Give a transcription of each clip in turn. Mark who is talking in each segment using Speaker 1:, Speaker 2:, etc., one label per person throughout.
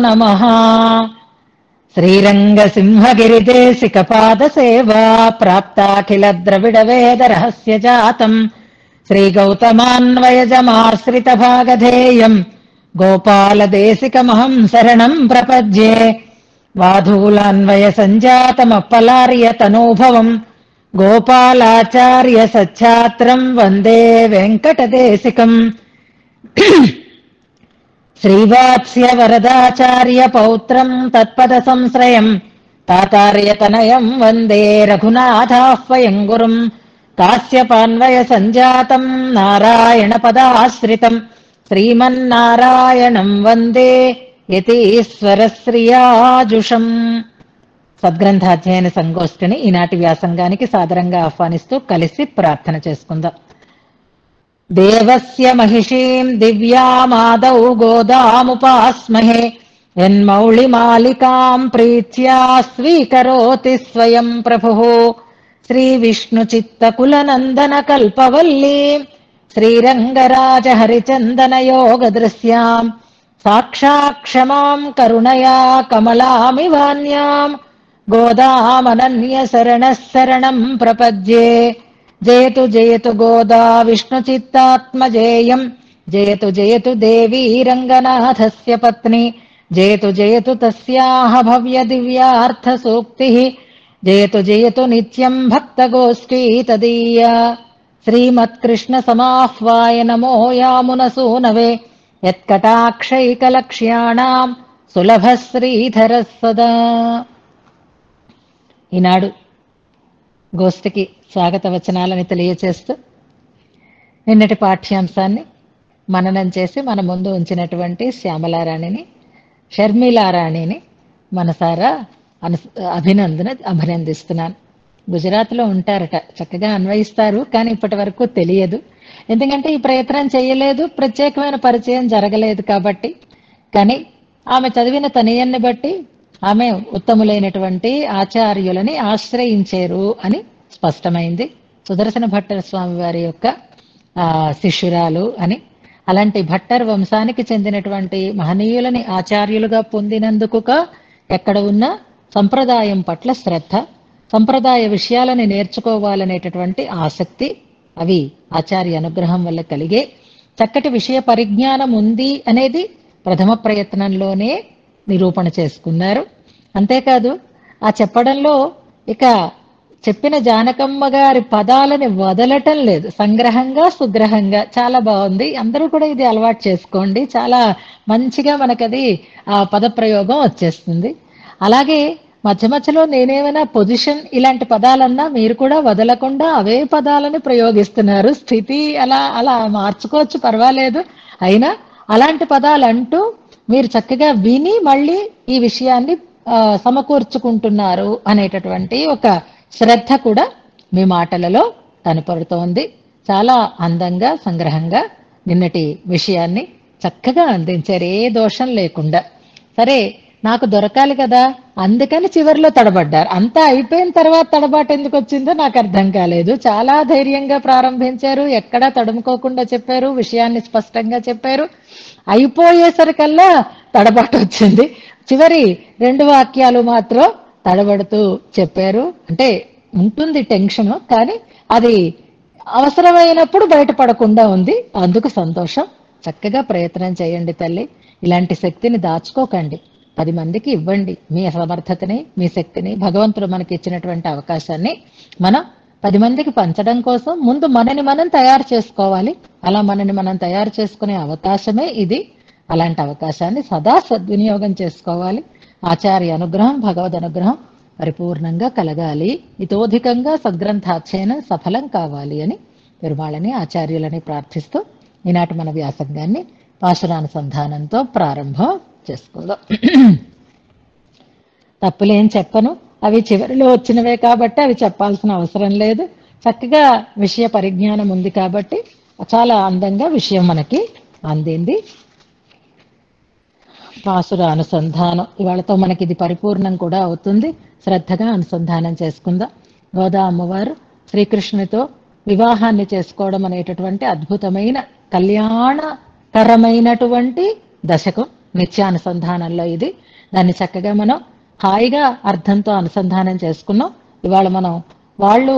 Speaker 1: నమః. శ్రీరంగసింహగిరిదేశికపాదసేవా ప్రాప్తాఖిల ద్రవిడ వేద రహస్య జాతం శ్రీగౌతమాన్వయజమాశ్రిత భాగధేయం గోపాలదేశికమహం శరణం ప్రపద్యే. వాధూలాన్వయ సంజాతమప్పలార్య తనూభవం గోపాలాచార్య సచ్ఛాత్రం వందే వెంకటదేశికం. శ్రీవాత్స్య వరదాచార్య పౌత్రం తత్పద సంశ్రయం తాతార్యతనయం వందే రఘునాథాహ్వయం గురుం. కాశ్యపాన్వయ సంజాతం నారాయణ పదాశ్రితం శ్రీమన్నారాయణం వందే యతీశ్వరశ్రియాజుషం. సద్గ్రంథాధ్యయన సంగోష్ఠిని ఈనాటి వ్యాసంగానికి సాదరంగా ఆహ్వానిస్తూ కలిసి ప్రార్థన చేసుకుందాం. దేవస్య మహిషీం దివ్యామాదౌ గోదాముపాస్మహే యన్మౌళిమాలికాం ప్రీత్యా స్వీకరోతి స్వయం ప్రభుః. శ్రీవిష్ణుచిత్తకులనందన కల్పవల్లీం శ్రీరంగరాజహరిచందన యోగదృశ్యాం సాక్షాక్షమాం కరుణయా కమలామివాన్యాం గోదామనన్య శరణః శరణం ప్రపద్యే. జయతు జయతు గోదా విష్ణుచిత్తాత్మజేయం జయతు జయతు దేవీ రంగనాథస్య పత్ని జయతు జయతు తస్యాః భవ్య దివ్యార్థ సూక్తిః జయతు జయతు నిత్యం భక్తగోష్ఠీ తదీయా. శ్రీమత్కృష్ణ సమాహ్వాయ నమో యామునసూనవే యత్కటాక్షైకలక్ష్యాణాం సులభ శ్రీధర సదా. ఈనాడు గోష్ఠికి స్వాగత వచనాలని తెలియచేస్తూ నిన్నటి పాఠ్యాంశాన్ని మననం చేసి మన ముందు ఉంచినటువంటి శ్యామలారాణిని షర్మిలారాణిని మనసారా అభినందిస్తున్నాను. గుజరాత్లో ఉంటారట, చక్కగా అన్వయిస్తారు, కానీ ఇప్పటి వరకు తెలియదు. ఎందుకంటే ఈ ప్రయత్నం చేయలేదు, ప్రత్యేకమైన పరిచయం జరగలేదు కాబట్టి. కానీ ఆమె చదివిన తనయాన్ని బట్టి ఆమె ఉత్తములైనటువంటి ఆచార్యులని ఆశ్రయించారు అని స్పష్టమైంది. సుదర్శన భట్టర్ స్వామి వారి యొక్క శిష్యురాలు అని. అలాంటి భట్టర్ వంశానికి చెందినటువంటి మహనీయులని ఆచార్యులుగా పొందినందుకు ఎక్కడ ఉన్నా సంప్రదాయం పట్ల శ్రద్ధ, సంప్రదాయ విషయాలని నేర్చుకోవాలనేటటువంటి ఆసక్తి అవి ఆచార్య అనుగ్రహం వల్ల కలిగే. చక్కటి విషయ పరిజ్ఞానం ఉంది అనేది ప్రథమ ప్రయత్నంలోనే నిరూపణ చేసుకున్నారు. అంతేకాదు ఆ చెప్పడంలో ఇక చెప్పిన జానకమ్మ గారి పదాలని వదలటం లేదు, సంగ్రహంగా సుగ్రహంగా చాలా బాగుంది. అందరూ కూడా ఇది అలవాటు చేసుకోండి, చాలా మంచిగా మనకది ఆ పదప్రయోగం వచ్చేస్తుంది. అలాగే మధ్య మధ్యలో నేనేమైనా పొజిషన్ ఇలాంటి పదాలన్నా మీరు కూడా వదలకుండా అవే పదాలని ప్రయోగిస్తున్నారు. స్థితి అలా అలా మార్చుకోవచ్చు, పర్వాలేదు. అయినా అలాంటి పదాలు అంటూ మీరు చక్కగా విని మళ్ళీ ఈ విషయాన్ని సమకూర్చుకుంటున్నారు అనేటటువంటి ఒక శ్రద్ధ కూడా మీ మాటలలో కనపడుతోంది. చాలా అందంగా సంగ్రహంగా నిన్నటి విషయాన్ని చక్కగా అందించారు, ఏ దోషం లేకుండా. సరే, నాకు దొరకాలి కదా, అందుకని చివరిలో తడబడ్డారు. అంతా అయిపోయిన తర్వాత తడబాటు ఎందుకు వచ్చిందో నాకు అర్థం కాలేదు. చాలా ధైర్యంగా ప్రారంభించారు, ఎక్కడా తడుముకోకుండా చెప్పారు, విషయాన్ని స్పష్టంగా చెప్పారు. అయిపోయేసరికల్లా తడబాటు వచ్చింది. చివరి 2 వాక్యాలు మాత్రం తడబడుతూ చెప్పారు. అంటే ఉంటుంది టెన్షన్, కానీ అది అవసరమైనప్పుడు బయటపడకుండా ఉంది. అందుకు సంతోషం. చక్కగా ప్రయత్నం చేయండి తల్లి. ఇలాంటి శక్తిని దాచుకోకండి, 10 మందికి ఇవ్వండి. మీ సమర్థతని, మీ శక్తిని, భగవంతుడు మనకి ఇచ్చినటువంటి అవకాశాన్ని మనం 10 మందికి పంచడం కోసం ముందు మనని మనం తయారు చేసుకోవాలి. అలా మనని మనం తయారు చేసుకునే అవకాశమే ఇది. అలాంటి అవకాశాన్ని సదా సద్వినియోగం చేసుకోవాలి. ఆచార్య అనుగ్రహం, భగవద్ అనుగ్రహం పరిపూర్ణంగా కలగాలి. ఇతోధికంగా సద్గ్రంథాధ్యయనం సఫలం కావాలి అని పెరుమాళని ఆచార్యులని ప్రార్థిస్తూ ఈనాటి మన వ్యాసంగాన్ని పాశురానుసంధానంతో ప్రారంభం చేసుకుందాం. తప్పులేం చెప్పను, అవి చివరిలో వచ్చినవే కాబట్టి అవి చెప్పాల్సిన అవసరం లేదు. చక్కగా విషయ పరిజ్ఞానం ఉంది కాబట్టి చాలా అందంగా విషయం మనకి అందింది. పాసుర అనుసంధానం ఇవాళతో మనకి ఇది పరిపూర్ణం కూడా అవుతుంది. శ్రద్ధగా అనుసంధానం చేసుకుందాం. గోదా అమ్మవారు శ్రీకృష్ణునితో వివాహాన్ని చేసుకోవడం అనేటటువంటి అద్భుతమైన కళ్యాణకరమైనటువంటి దశకం నిత్యానుసంధానంలో ఇది. దాన్ని చక్కగా మనం హాయిగా అర్థంతో అనుసంధానం చేసుకున్నాం. ఇవాళ మనం వాళ్ళు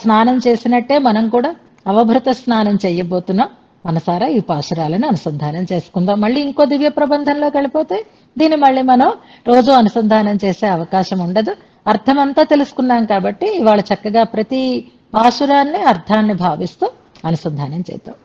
Speaker 1: స్నానం చేసినట్టే మనం కూడా అవభృత స్నానం చెయ్యబోతున్నాం. మనసారా ఈ పాశురాలను అనుసంధానం చేసుకుందాం. మళ్ళీ ఇంకో దివ్య ప్రబంధంలోకి వెళ్ళిపోతే దీన్ని మళ్ళీ మనం రోజు అనుసంధానం చేసే అవకాశం ఉండదు. అర్థమంతా తెలుసుకున్నాం కాబట్టి ఇవాళ చక్కగా ప్రతి పాశురాన్ని అర్థాన్ని భావిస్తూ అనుసంధానం చేద్దాం.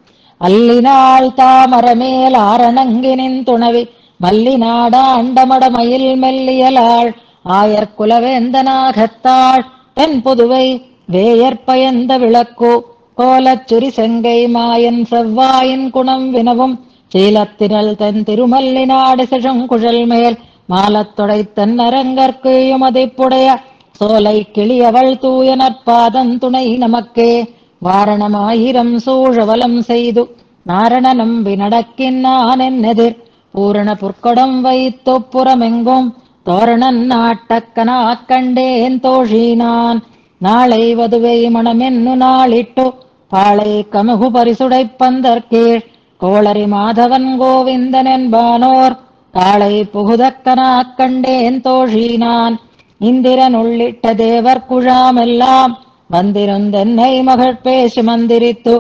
Speaker 1: అల్లినాళ్ తామరమేల్ ఆరణంగినిన్ తుణవి மல்லிநாடா அண்டமட மயில் மெல்லியலாள் ஆயர்குலவேந்தனாகத்தாள் தென் புதுவை வேயற்பயந்த விளக்கு கோலச்சுரி செங்கை மாயன் செவ்வாயின் குணம் வினவும் சீலத்தினல் தென் திருமல்லிநாடு செழுங்குழல் மேல் மாலத்தொடை தென்னரங்கற்கு யுமதிப்புடைய சோலை கிளியவள் தூய நற்பாதம் துணை நமக்கே வாரணமாயிரம் சூழவலம் செய்து நாரண நம்பி நடக்கின்னான் என்னெதிர் பூரண புற்கொடம் வைத்தொப்புறமெங்கும் தோரணன் நாட்டக்கனா கண்டேன் தோழினான் நாளை வதுவை மணமென்னு நாளிட்டு பாளை கமுகு பரிசுடை பந்தற்கீழ் கோளரி மாதவன் கோவிந்தன் என்பானோர் தாளை புகுதக்கனா கண்டேன் தோழினான் இந்திரன் உள்ளிட்ட தேவர் குழாமெல்லாம் வந்திருந்தென்னை மகள் பேசி மந்திரித்து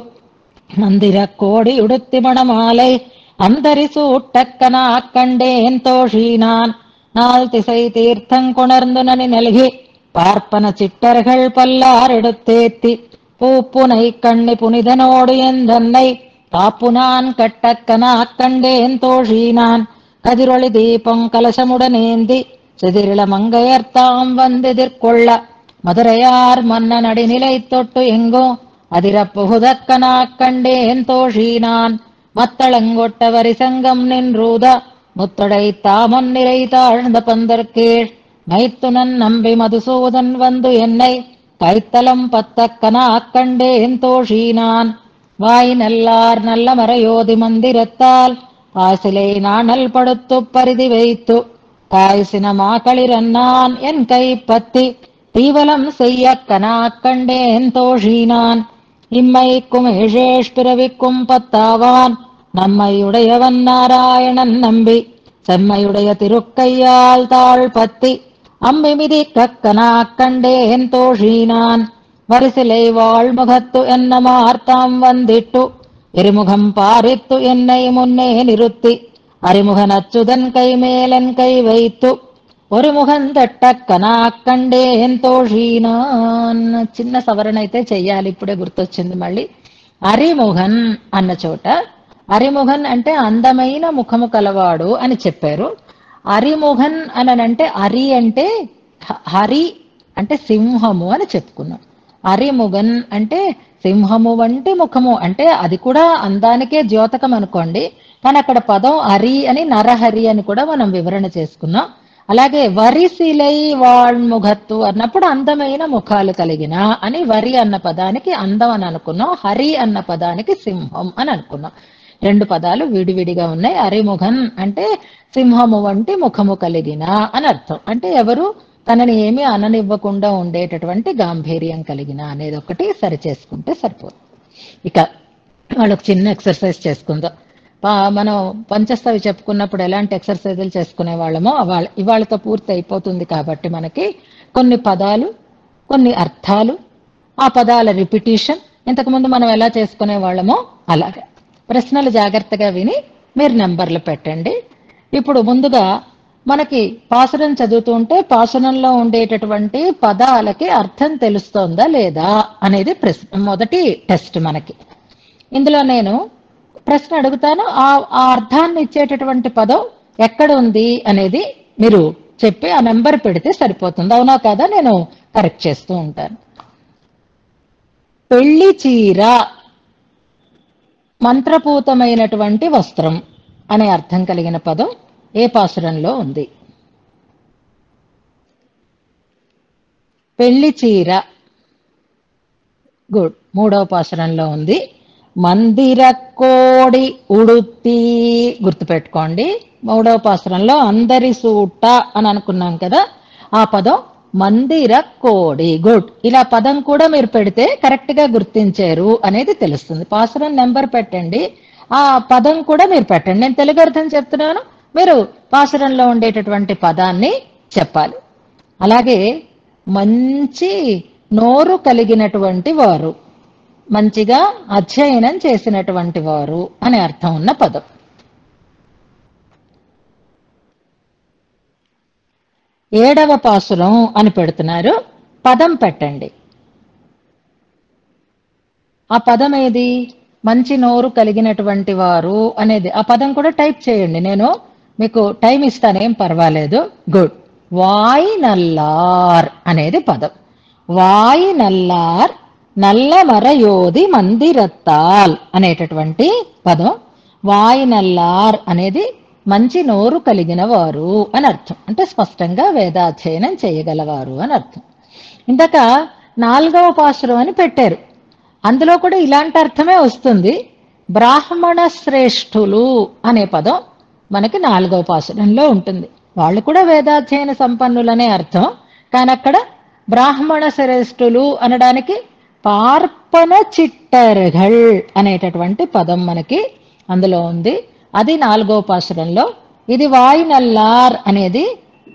Speaker 1: மந்திர கோடி உடுத்தி மணமாலை அந்தரிசூட்டக்கனா கண்டேன் தோழினான் நாள் திசை தீர்த்தங்கொணர்ந்து நனி நல்கி பார்ப்பன சிட்டர்கள் பல்லார் எடுத்தேத்தி பூப்புனை கண்ணி புனிதனோடு எந்தன்னை காப்புனான் கட்டக்கனா கண்டேன் தோழினான் கதிரொளி தீபம் கலசமுடனேந்தி சிதிரிள மங்கையர்த்தாம் வந்தெதிர்கொள்ள மதுரையார் மன்னன் அடிநிலை தொட்டு எங்கோ அதிர புகுதக்கனா கண்டேன் தோழினான் மத்தளங்கொட்ட வரிசங்கம் நின்றூத முத்தொடை தாமன் நிலை தாழ்ந்த பந்தற்கீழ் மைத்துனன் நம்பி மதுசூதன் வந்து என்னை கைத்தலம் பத்தக்கனா கண்டேன் தோழினான் வாய் நல்லார் நல்ல மறையோதி மந்திரத்தால் ஆசிலை நாணல் படுத்து பரிதி வைத்து காய்சின மாக்களிரன்னான் என் கை பத்தி தீவலம் செய்ய கனா கண்டேன் தோழினான் இம்மைக்கும் ஏழேஷ் பிறவிக்கும் பத்தாவான் நம்மையுடையவன் நாராயணன் நம்பி செம்மையுடைய திருக்கையால் தாழ் பத்தி அம்பி மிதிக்க கனா கண்டேன் தோழினான் வரிசிலை வாழ்முகத்து என்ன மார்த்தாம் வந்திட்டு இருமுகம் பாரித்து என்னை முன்னே நிறுத்தி அறிமுகன் அச்சுதன் கை மேலன் கை வைத்து ஒரு ముఖం దట్టక్కనా కండేన్ తోషీనాన్. చిన్న సవరణ అయితే చెయ్యాలి, ఇప్పుడే గుర్తొచ్చింది మళ్ళీ. అరిముఖన్ అన్న చోట అరిముఖన్ అంటే అందమైన ముఖము కలవాడు అని చెప్పారు. అరిముఖన్ అనంటే అరి అంటే హరి అంటే సింహము అని చెప్పుకున్నాం. అరిముఖన్ అంటే సింహము వంటి ముఖము అంటే అది కూడా అందానికే ద్యోతకం అనుకోండి, కానీ అక్కడ పదం అరి అని నరహరి అని కూడా మనం వివరణ చేసుకున్నాం. అలాగే వరిసిలై వాళ్ముఖత్తు అన్నప్పుడు అందమైన ముఖాలు కలిగిన అని వరి అన్న పదానికి అందం అని అనుకున్నాం, హరి అన్న పదానికి సింహం అని అనుకున్నాం. రెండు పదాలు విడివిడిగా ఉన్నాయి. అరిముఖన్ అంటే సింహము వంటి ముఖము కలిగిన అని అర్థం. అంటే ఎవరు తనని ఏమీ అననివ్వకుండా ఉండేటటువంటి గాంభీర్యం కలిగిన అనేది ఒకటి సరి చేసుకుంటే సరిపోదు. ఇక వాళ్ళకు చిన్న ఎక్సర్సైజ్ చేసుకుందాం. మనం పంచస్తవి చెప్పుకున్నప్పుడు ఎలాంటి ఎక్సర్సైజులు చేసుకునే వాళ్ళమో ఇవాళతో పూర్తి అయిపోతుంది. కాబట్టి మనకి కొన్ని పదాలు, కొన్ని అర్థాలు, ఆ పదాల రిపిటీషన్ ఇంతకుముందు మనం ఎలా చేసుకునే వాళ్ళమో అలాగే ప్రశ్నలు జాగ్రత్తగా విని మీరు నెంబర్లు పెట్టండి. ఇప్పుడు ముందుగా మనకి పాసురం చదువుతుంటే పాసురంలో ఉండేటటువంటి పదాలకి అర్థం తెలుస్తోందా లేదా అనేది మొదటి టెస్ట్ మనకి. ఇందులో నేను ప్రశ్న అడుగుతాను, ఆ అర్థాన్ని ఇచ్చేటటువంటి పదం ఎక్కడ ఉంది అనేది మీరు చెప్పి ఆ నెంబర్ పెడితే సరిపోతుంది. అవునా కాదా నేను కరెక్ట్ చేస్తూ ఉంటాను. పెళ్లి చీర మంత్రపూతమైనటువంటి వస్త్రం అనే అర్థం కలిగిన పదం ఏ పాసురంలో ఉంది? పెళ్లి చీర గుడ్, 3వ పాసురంలో ఉంది. మందిర కోడి ఉడుతి గుర్తుపెట్టుకోండి. 3వ పాసురంలో అందరి సూట అని అనుకున్నాం కదా, ఆ పదం మందిర కోడి. గుడ్. ఇలా పదం కూడా మీరు పెడితే కరెక్ట్ గా గుర్తించారు అనేది తెలుస్తుంది. పాసురం నెంబర్ పెట్టండి, ఆ పదం కూడా మీరు పెట్టండి. నేను తెలుగు అర్థం చెప్తున్నాను, మీరు పాసురంలో ఉండేటటువంటి పదాన్ని చెప్పాలి. అలాగే మంచి నోరు కలిగినటువంటి వారు, మంచిగా అధ్యయనం చేసినటువంటి వారు అనే అర్థం ఉన్న పదం. ఏడవ పాసురం అని పెడుతున్నారు, పదం పెట్టండి. ఆ పదం ఏది? మంచి నోరు కలిగినటువంటి వారు అనేది. ఆ పదం కూడా టైప్ చేయండి, నేను మీకు టైం ఇస్తాను, ఏం పర్వాలేదు. గుడ్. వాయి నల్లార్ అనేది పదం. వాయి నల్లార్ నల్ల మరయోధి మందిరత్తాల్ అనేటటువంటి పదం. వాయి నల్లార్ అనేది మంచి నోరు కలిగిన వారు అని అర్థం. అంటే స్పష్టంగా వేదాధ్యయనం చేయగలవారు అని అర్థం. ఇందాక 4వ పాసురం అని పెట్టారు, అందులో కూడా ఇలాంటి అర్థమే వస్తుంది. బ్రాహ్మణ శ్రేష్ఠులు అనే పదం మనకి 4వ పాసురంలో ఉంటుంది. వాళ్ళు కూడా వేదాధ్యయన సంపన్నులనే అర్థం. కానీ అక్కడ బ్రాహ్మణ శ్రేష్ఠులు అనడానికి పార్పణ చిట్టర్గల్ అనేటటువంటి పదం మనకి అందులో ఉంది. అది 4వ పాసురంలో. ఇది వాయినల్లార్ అనేది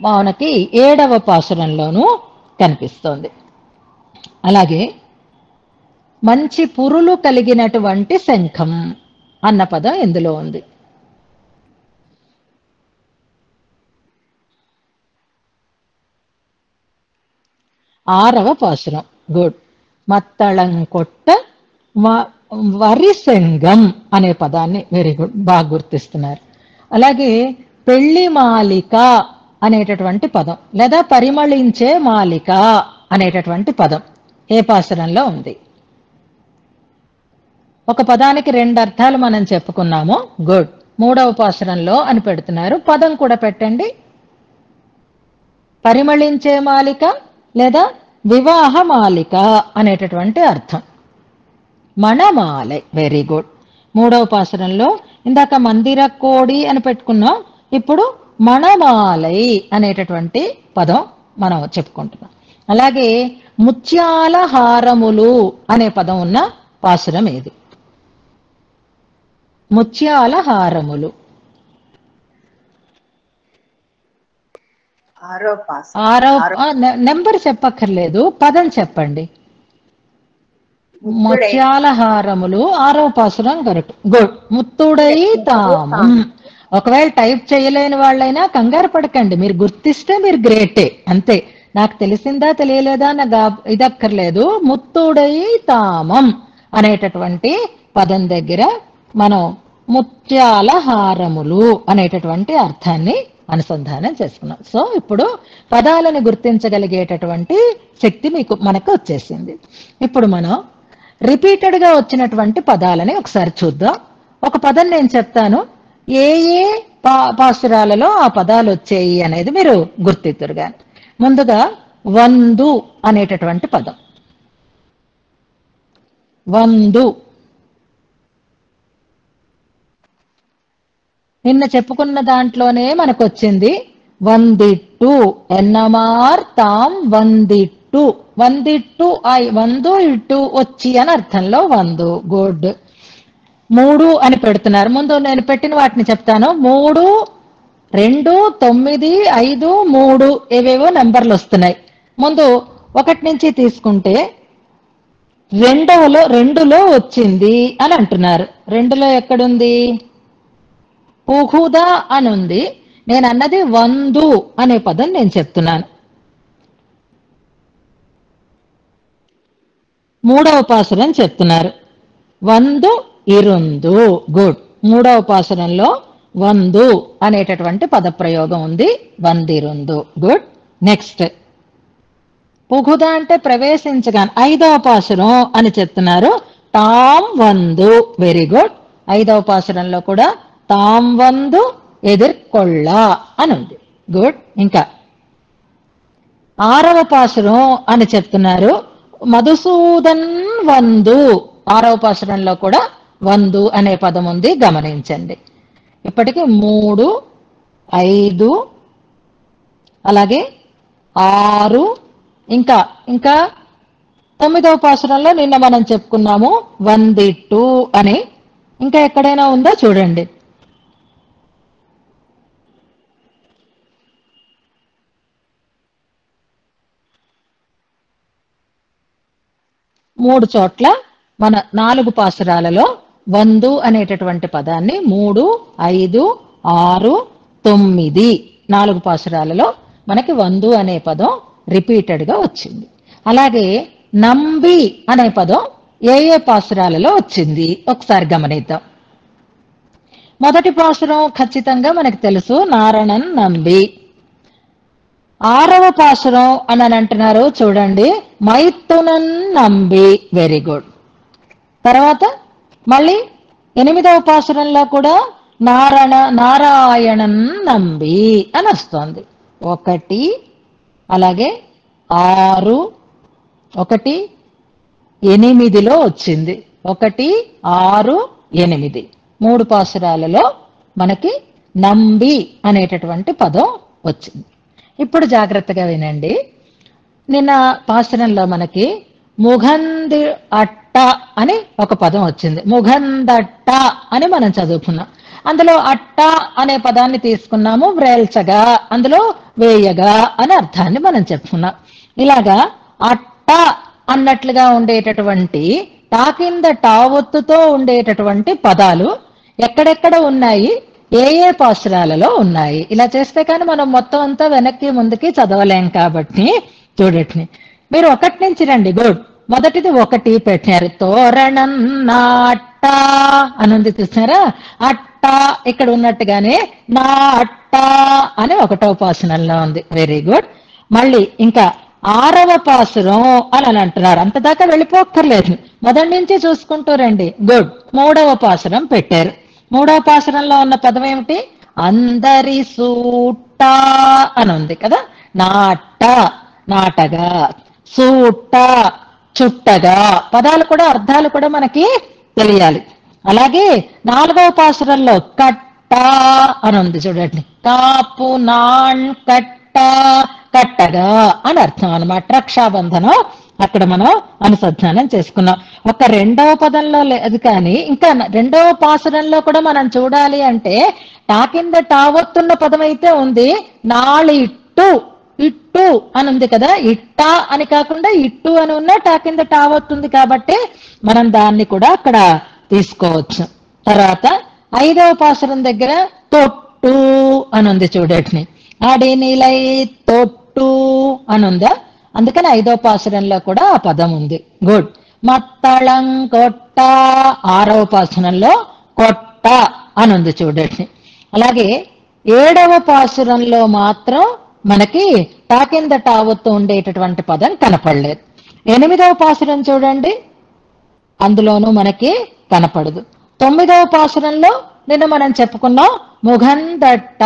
Speaker 1: మనకి 7వ పాసురంలోనూ కనిపిస్తోంది. అలాగే మంచి పురులు కలిగినటువంటి శంఖం అన్న పదం ఇందులో ఉంది. ఆరవ పాసురం. గుడ్. మత్తళంకొట్ట వరిశంగం అనే పదాన్ని వెరీ గుడ్, బాగా గుర్తిస్తున్నారు. అలాగే పెళ్లి మాలిక అనేటటువంటి పదం, లేదా పరిమళించే మాలిక అనేటటువంటి పదం ఏ పాసురంలో ఉంది? ఒక పదానికి 2 అర్థాలు మనం చెప్పుకున్నాము. గుడ్. 3వ పాసురంలో అని పెడుతున్నారు, పదం కూడా పెట్టండి. పరిమళించే మాలిక లేదా వివాహ మాలిక అనేటటువంటి అర్థం. మణమాలై. Very good. 3వ పాసురంలో ఇందాక మందిర కోడి అని పెట్టుకున్నాం, ఇప్పుడు మణమాలై అనేటటువంటి పదం మనం చెప్పుకుంటున్నాం. అలాగే ముత్యాల హారములు అనే పదం ఉన్న పాసురం ఏది? ముత్యాల హారములు. నెంబర్ చెప్పక్కర్లేదు, పదం చెప్పండి. ముత్యాల హారములు 6వ పాసురం కరెక్ట్. గుడ్. ముత్తుడై తామం. ఒకవేళ టైప్ చేయలేని వాళ్ళైనా కంగారు పడకండి, మీరు గుర్తిస్తే మీరు గ్రేటే, అంతే. నాకు తెలిసిందా తెలియలేదా నాకు ఇదక్కర్లేదు. ముత్తుడై తామం అనేటటువంటి పదం దగ్గర మనం ముత్యాల హారములు అనేటటువంటి అర్థాన్ని అనుసంధానం చేసుకున్నాం. సో ఇప్పుడు పదాలను గుర్తించగలిగేటటువంటి శక్తి మనకు వచ్చేసింది. ఇప్పుడు మనం రిపీటెడ్ గా వచ్చినటువంటి పదాలని ఒకసారి చూద్దాం. ఒక పదం నేను చెప్తాను, ఏ ఏ పాసురాలలో ఆ పదాలు వచ్చాయి అనేది మీరు గుర్తిద్దురుగా. ముందుగా వందు అనేటటువంటి పదం. వందు నిన్న చెప్పుకున్న దాంట్లోనే మనకు వచ్చింది. వందిట్టు, ఎన్నమార్ తాం వందిట్టు. వందిట్టు వందు ఇట్టు వచ్చి అని అర్థంలో వందు. గుడ్. 3 అని పెడుతున్నారు. ముందు నేను పెట్టిన వాటిని చెప్తాను. 3, 2, 9, 5, 3 ఏవేవో నెంబర్లు వస్తున్నాయి. ముందు 1 నుంచి తీసుకుంటే 2లో వచ్చింది అని అంటున్నారు. 2లో ఎక్కడుంది? పుహుదా అని ఉంది. నేను అన్నది వందు అనే పదం నేను చెప్తున్నాను. 3వ పాసురం చెప్తున్నారు, వందు ఇరుందు. గుడ్. 3వ పాసురంలో వందు అనేటటువంటి పదప్రయోగం ఉంది, వందిరుందు. గుడ్. నెక్స్ట్ పుగుద అంటే ప్రవేశించగా. 5వ పాసురం అని చెప్తున్నారు, తాం వందు. Very good. 5వ పాసురంలో కూడా తాం వందు ఎదుర్కొళ్ళ అని ఉంది. గుడ్. ఇంకా 6వ పాసురం అని చెప్తున్నారు, మధుసూదన్ వందు. 6వ పాసురంలో కూడా వందు అనే పదం ఉంది, గమనించండి. ఇప్పటికి 3, 5, అలాగే 6, ఇంకా 9వ పాసురంలో నిన్న మనం చెప్పుకున్నాము వందిట్టు అని. ఇంకా ఎక్కడైనా ఉందా చూడండి. 3 చోట్ల మన 4 పాసురాలలో వందు అనేటటువంటి పదాన్ని 3, 5, 6, 9 4 పాసురాలలో మనకి వందు అనే పదం రిపీటెడ్ గా వచ్చింది. అలాగే నంబి అనే పదం ఏ ఏ పాసురాలలో వచ్చింది ఒకసారి గమనిద్దాం. మొదటి పాసురం ఖచ్చితంగా మనకు తెలుసు, నారణన్ నంబి. 6వ పాసురం అని అంటున్నారు చూడండి, మైత్తునన్ నంబి. Very good. తర్వాత మళ్ళీ 8వ పాసురంలో కూడా నారాయణన్ నంబి అని వస్తుంది. 1, అలాగే 6, 1, 8లో వచ్చింది. 1, 6, 8 3 పాసురాలలో మనకి నంబి అనేటటువంటి పదం వచ్చింది. ఇప్పుడు జాగ్రత్తగా వినండి. నిన్న పాసురంలో మనకి ముగంది అట్ట అని ఒక పదం వచ్చింది. ముగందట్ట అని మనం చదువుకున్నాం. అందులో అట్ట అనే పదాన్ని తీసుకున్నాము, వ్రేల్చగా, అందులో వేయగా అనే అర్థాన్ని మనం చెప్పుకున్నాం. ఇలాగా అట్ట అన్నట్లుగా ఉండేటటువంటి టా కింద టావొత్తుతో ఉండేటటువంటి పదాలు ఎక్కడెక్కడ ఉన్నాయి, ఏ ఏ పాసురాలలో ఉన్నాయి. ఇలా చేస్తే కానీ మనం మొత్తం అంతా వెనక్కి ముందుకి చదవలేం. కాబట్టి చూడండి, మీరు 1 నుంచి రండి. గుడ్. మొదటిది 1 పెట్టారు. తోరణం నాట్ట అనుంది, చూసారా? అట్ట ఇక్కడ ఉన్నట్టుగానే నా అట్ట అని 1వ పాసురంలో ఉంది. Very good. మళ్ళీ ఇంకా 6వ పాసురం అని అంటున్నారు. అంతదాకా వెళ్ళిపోక్కర్లేదు, మొదటి నుంచి చూసుకుంటూ రండి. గుడ్. 3వ పాసురం పెట్టారు. 3వ పాసురంలో ఉన్న పదం ఏమిటి? అందరి సూట అని ఉంది కదా. నాట నాటగా, సూట చుట్టగా. పదాలు కూడా అర్థాలు కూడా మనకి తెలియాలి. అలాగే 4వ పాసురంలో కట్ట అని ఉంది చూడండి. కాపు నాన్ కట్ట, కట్టగా అని అర్థం అన్నమాట. రక్షాబంధనం అక్కడ మనం అనుసంధానం చేసుకున్నాం. ఒక 2వ పదంలో లేదు, కానీ ఇంకా 2వ పాసురంలో కూడా మనం చూడాలి అంటే టా కింద టావొత్తున్న పదం అయితే ఉంది. నాళిట్టు, ఇట్టు అని ఉంది కదా. ఇట్ట అని కాకుండా ఇట్టు అని ఉన్నా టా కింద టావొత్తుంది కాబట్టి మనం దాన్ని కూడా అక్కడ తీసుకోవచ్చు. తర్వాత 5వ పాసురం దగ్గర తొట్టు అని ఉంది చూడండి. అడినిలై తొట్టు అని ఉందా, అందుకని 5వ పాసురంలో కూడా ఆ పదం ఉంది. గుడ్. మత్తళం కొట్ట 6వ పాసురంలో కొట్ట అని ఉంది చూడండి. అలాగే 7వ పాసురంలో మాత్రం మనకి టా కింద టావొత్తు ఉండేటటువంటి పదం కనపడలేదు. 8వ పాసురం చూడండి, అందులోనూ మనకి కనపడదు. 9వ పాసురంలో నిన్న మనం చెప్పుకున్నాం ముగందట్ట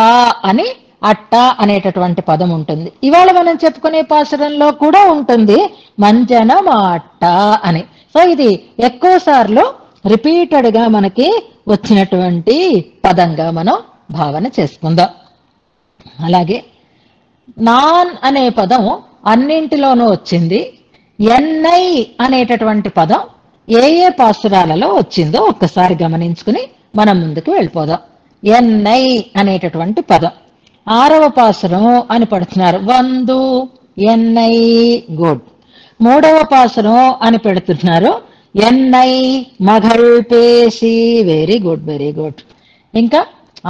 Speaker 1: అని అట్ట అనేటటువంటి పదం ఉంటుంది. ఇవాళ మనం చెప్పుకునే పాసురంలో కూడా ఉంటుంది మంజనమాట్ట అని. సో ఇది ఎక్కువ సార్లు రిపీటెడ్ గా మనకి వచ్చినటువంటి పదంగా మనం భావన చేసుకుందాం. అలాగే నాన్ అనే పదం అన్నింటిలోనూ వచ్చింది. ఎన్నై అనేటటువంటి పదం ఏ ఏ పాసురాలలో వచ్చిందో ఒక్కసారి గమనించుకుని మనం ముందుకు వెళ్ళిపోదాం. ఎన్నై అనేటటువంటి పదం 6వ పాసురం అని పడుతున్నారు. వందు ఎన్నై. గుడ్. 3వ పాసురం అని పెడుతున్నారు. ఎన్నై మగళ్ పేసి. Very good, very good. ఇంకా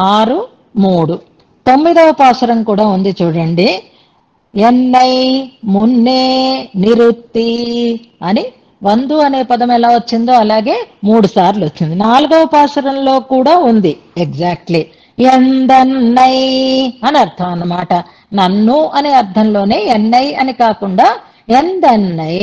Speaker 1: 6, 3. 9వ పాసురం కూడా ఉంది చూడండి. ఎన్నై మున్నే నిరుత్తి అని వందు అనే పదం ఎలా వచ్చిందో అలాగే 3 సార్లు వచ్చింది. 4వ పాసురంలో కూడా ఉంది ఎగ్జాక్ట్లీ. ఎందన్నై అని అర్థం అన్నమాట. నన్ను అనే అర్థంలోనే ఎన్నై అని కాకుండా ఎందన్నై.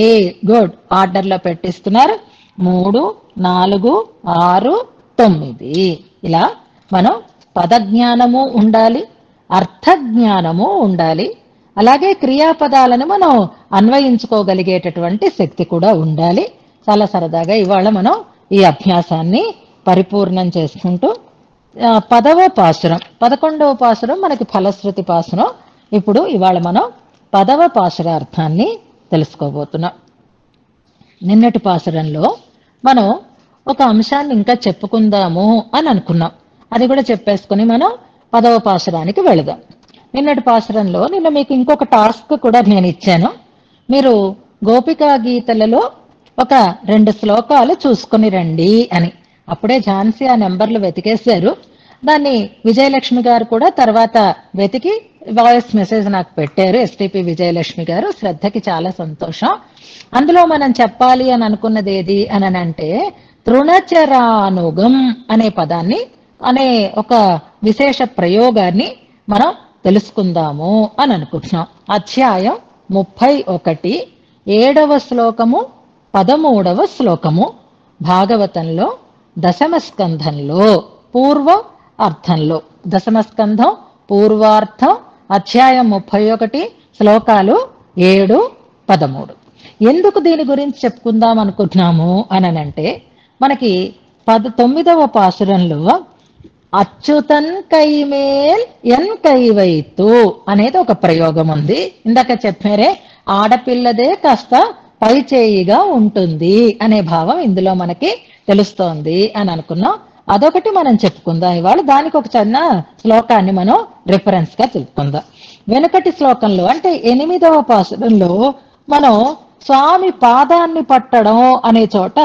Speaker 1: గుడ్. ఆర్డర్ లో పెట్టిస్తున్నారు. 3, 4, 6, 9 ఇలా మనం పదజ్ఞానము ఉండాలి, అర్థజ్ఞానము ఉండాలి, అలాగే క్రియాపదాలను మనం అన్వయించుకోగలిగేటటువంటి శక్తి కూడా ఉండాలి. చాలా సరదాగా ఇవాళ మనం ఈ అభ్యాసాన్ని పరిపూర్ణం చేసుకుంటూ 10వ పాసురం, 11వ పాసురం మనకి ఫలశ్రుతి పాసురం. ఇప్పుడు ఇవాళ మనం 10వ పాసురార్థాన్ని తెలుసుకోబోతున్నాం. నిన్నటి పాసురంలో మనం ఒక అంశాన్ని ఇంకా చెప్పుకుందాము అని అనుకున్నాం. అది కూడా చెప్పేసుకుని మనం 10వ పాసురానికి వెళదాం. నిన్నటి పాసురంలో నిన్న మీకు ఇంకొక టాస్క్ కూడా నేను ఇచ్చాను. మీరు గోపికా గీతలలో ఒక 2 శ్లోకాలు చూసుకుని రండి అని. అప్పుడే ఝాన్సీ ఆ నెంబర్లు వెతికేశారు. దాన్ని విజయలక్ష్మి గారు కూడా తర్వాత వెతికి వాయిస్ మెసేజ్ నాకు పెట్టారు. ఎస్టీపీ విజయలక్ష్మి గారు. శ్రద్ధకి చాలా సంతోషం. అందులో మనం చెప్పాలి అని అనుకున్నది ఏది అని అంటే తృణచరానుగం అనే పదాన్ని, అనే ఒక విశేష ప్రయోగాన్ని మనం తెలుసుకుందాము అని అనుకుంటున్నాం. అధ్యాయం 31, 7వ శ్లోకము, 13వ శ్లోకము భాగవతంలో దశమ స్కంధంలో పూర్వ అర్థంలో. దశమ స్కంధం పూర్వార్థం, అధ్యాయం 31, శ్లోకాలు 7, 13. ఎందుకు దీని గురించి చెప్పుకుందాం అనుకుంటున్నాము అనంటే, మనకి 19వ పాసురంలో అచ్యుతన్ కైమేల్ ఎన్ కైవైతు అనేది ఒక ప్రయోగం ఉంది. ఇందాక చెప్పారే, ఆడపిల్లదే కాస్త పై చేయిగా ఉంటుంది అనే భావం ఇందులో మనకి తెలుస్తోంది అని అనుకున్నాం. అదొకటి మనం చెప్పుకుందాం ఇవాళ. దానికి ఒక చిన్న శ్లోకాన్ని మనం రిఫరెన్స్ గా తెలుపుకుందాం. వెనుకటి శ్లోకంలో అంటే 8వ పాసురంలో మనం స్వామి పాదాన్ని పట్టడం అనే చోట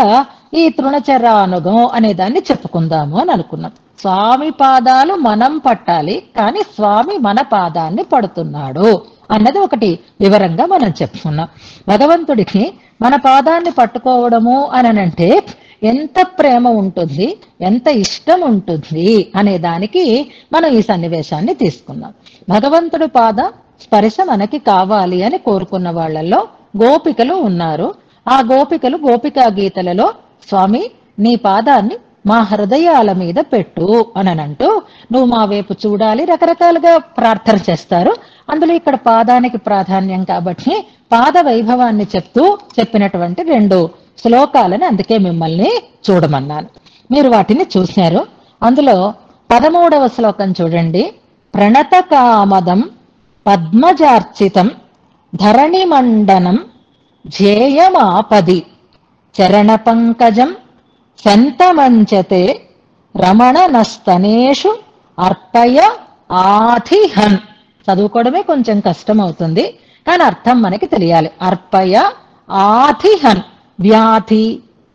Speaker 1: ఈ తృణచరానుగం అనే దాన్ని చెప్పుకుందాము అని అనుకున్నాం. స్వామి పాదాలు మనం పట్టాలి, కానీ స్వామి మన పాదాన్ని పడుతున్నాడు అన్నది ఒకటి వివరంగా మనం చెప్పుకున్నాం. భగవంతుడికి మన పాదాన్ని పట్టుకోవడము అనంటే ఎంత ప్రేమ ఉంటుంది, ఎంత ఇష్టం ఉంటుంది అనే దానికి మనం ఈ సన్నివేశాన్ని తీసుకున్నాం. భగవంతుడి పాద స్పర్శ మనకి కావాలి అని కోరుకున్న వాళ్ళల్లో గోపికలు ఉన్నారు. ఆ గోపికలు గోపికా గీతలలో స్వామి నీ పాదాన్ని మా హృదయాల మీద పెట్టు అనంటూ నువ్వు మా వైపు చూడాలి రకరకాలుగా ప్రార్థన చేస్తారు. అందులో ఇక్కడ పాదానికి ప్రాధాన్యం కాబట్టి పాద వైభవాన్ని చెప్తూ చెప్పినటువంటి 2 శ్లోకాలని అందుకే మిమ్మల్ని చూడమన్నాను. మీరు వాటిని చూశారు. అందులో 13వ శ్లోకం చూడండి. ప్రణత కామదం పద్మజార్చితం ధరణిమండనం ధ్యేయమాపది చరణ పంకజం సంతమంచతే రమణ నస్తనేషు అర్పయ ఆధిహన్. చదువుకోవడమే కొంచెం కష్టం అవుతుంది, కానీ అర్థం మనకి తెలియాలి. అర్పయ ఆధిహన్. వ్యాధి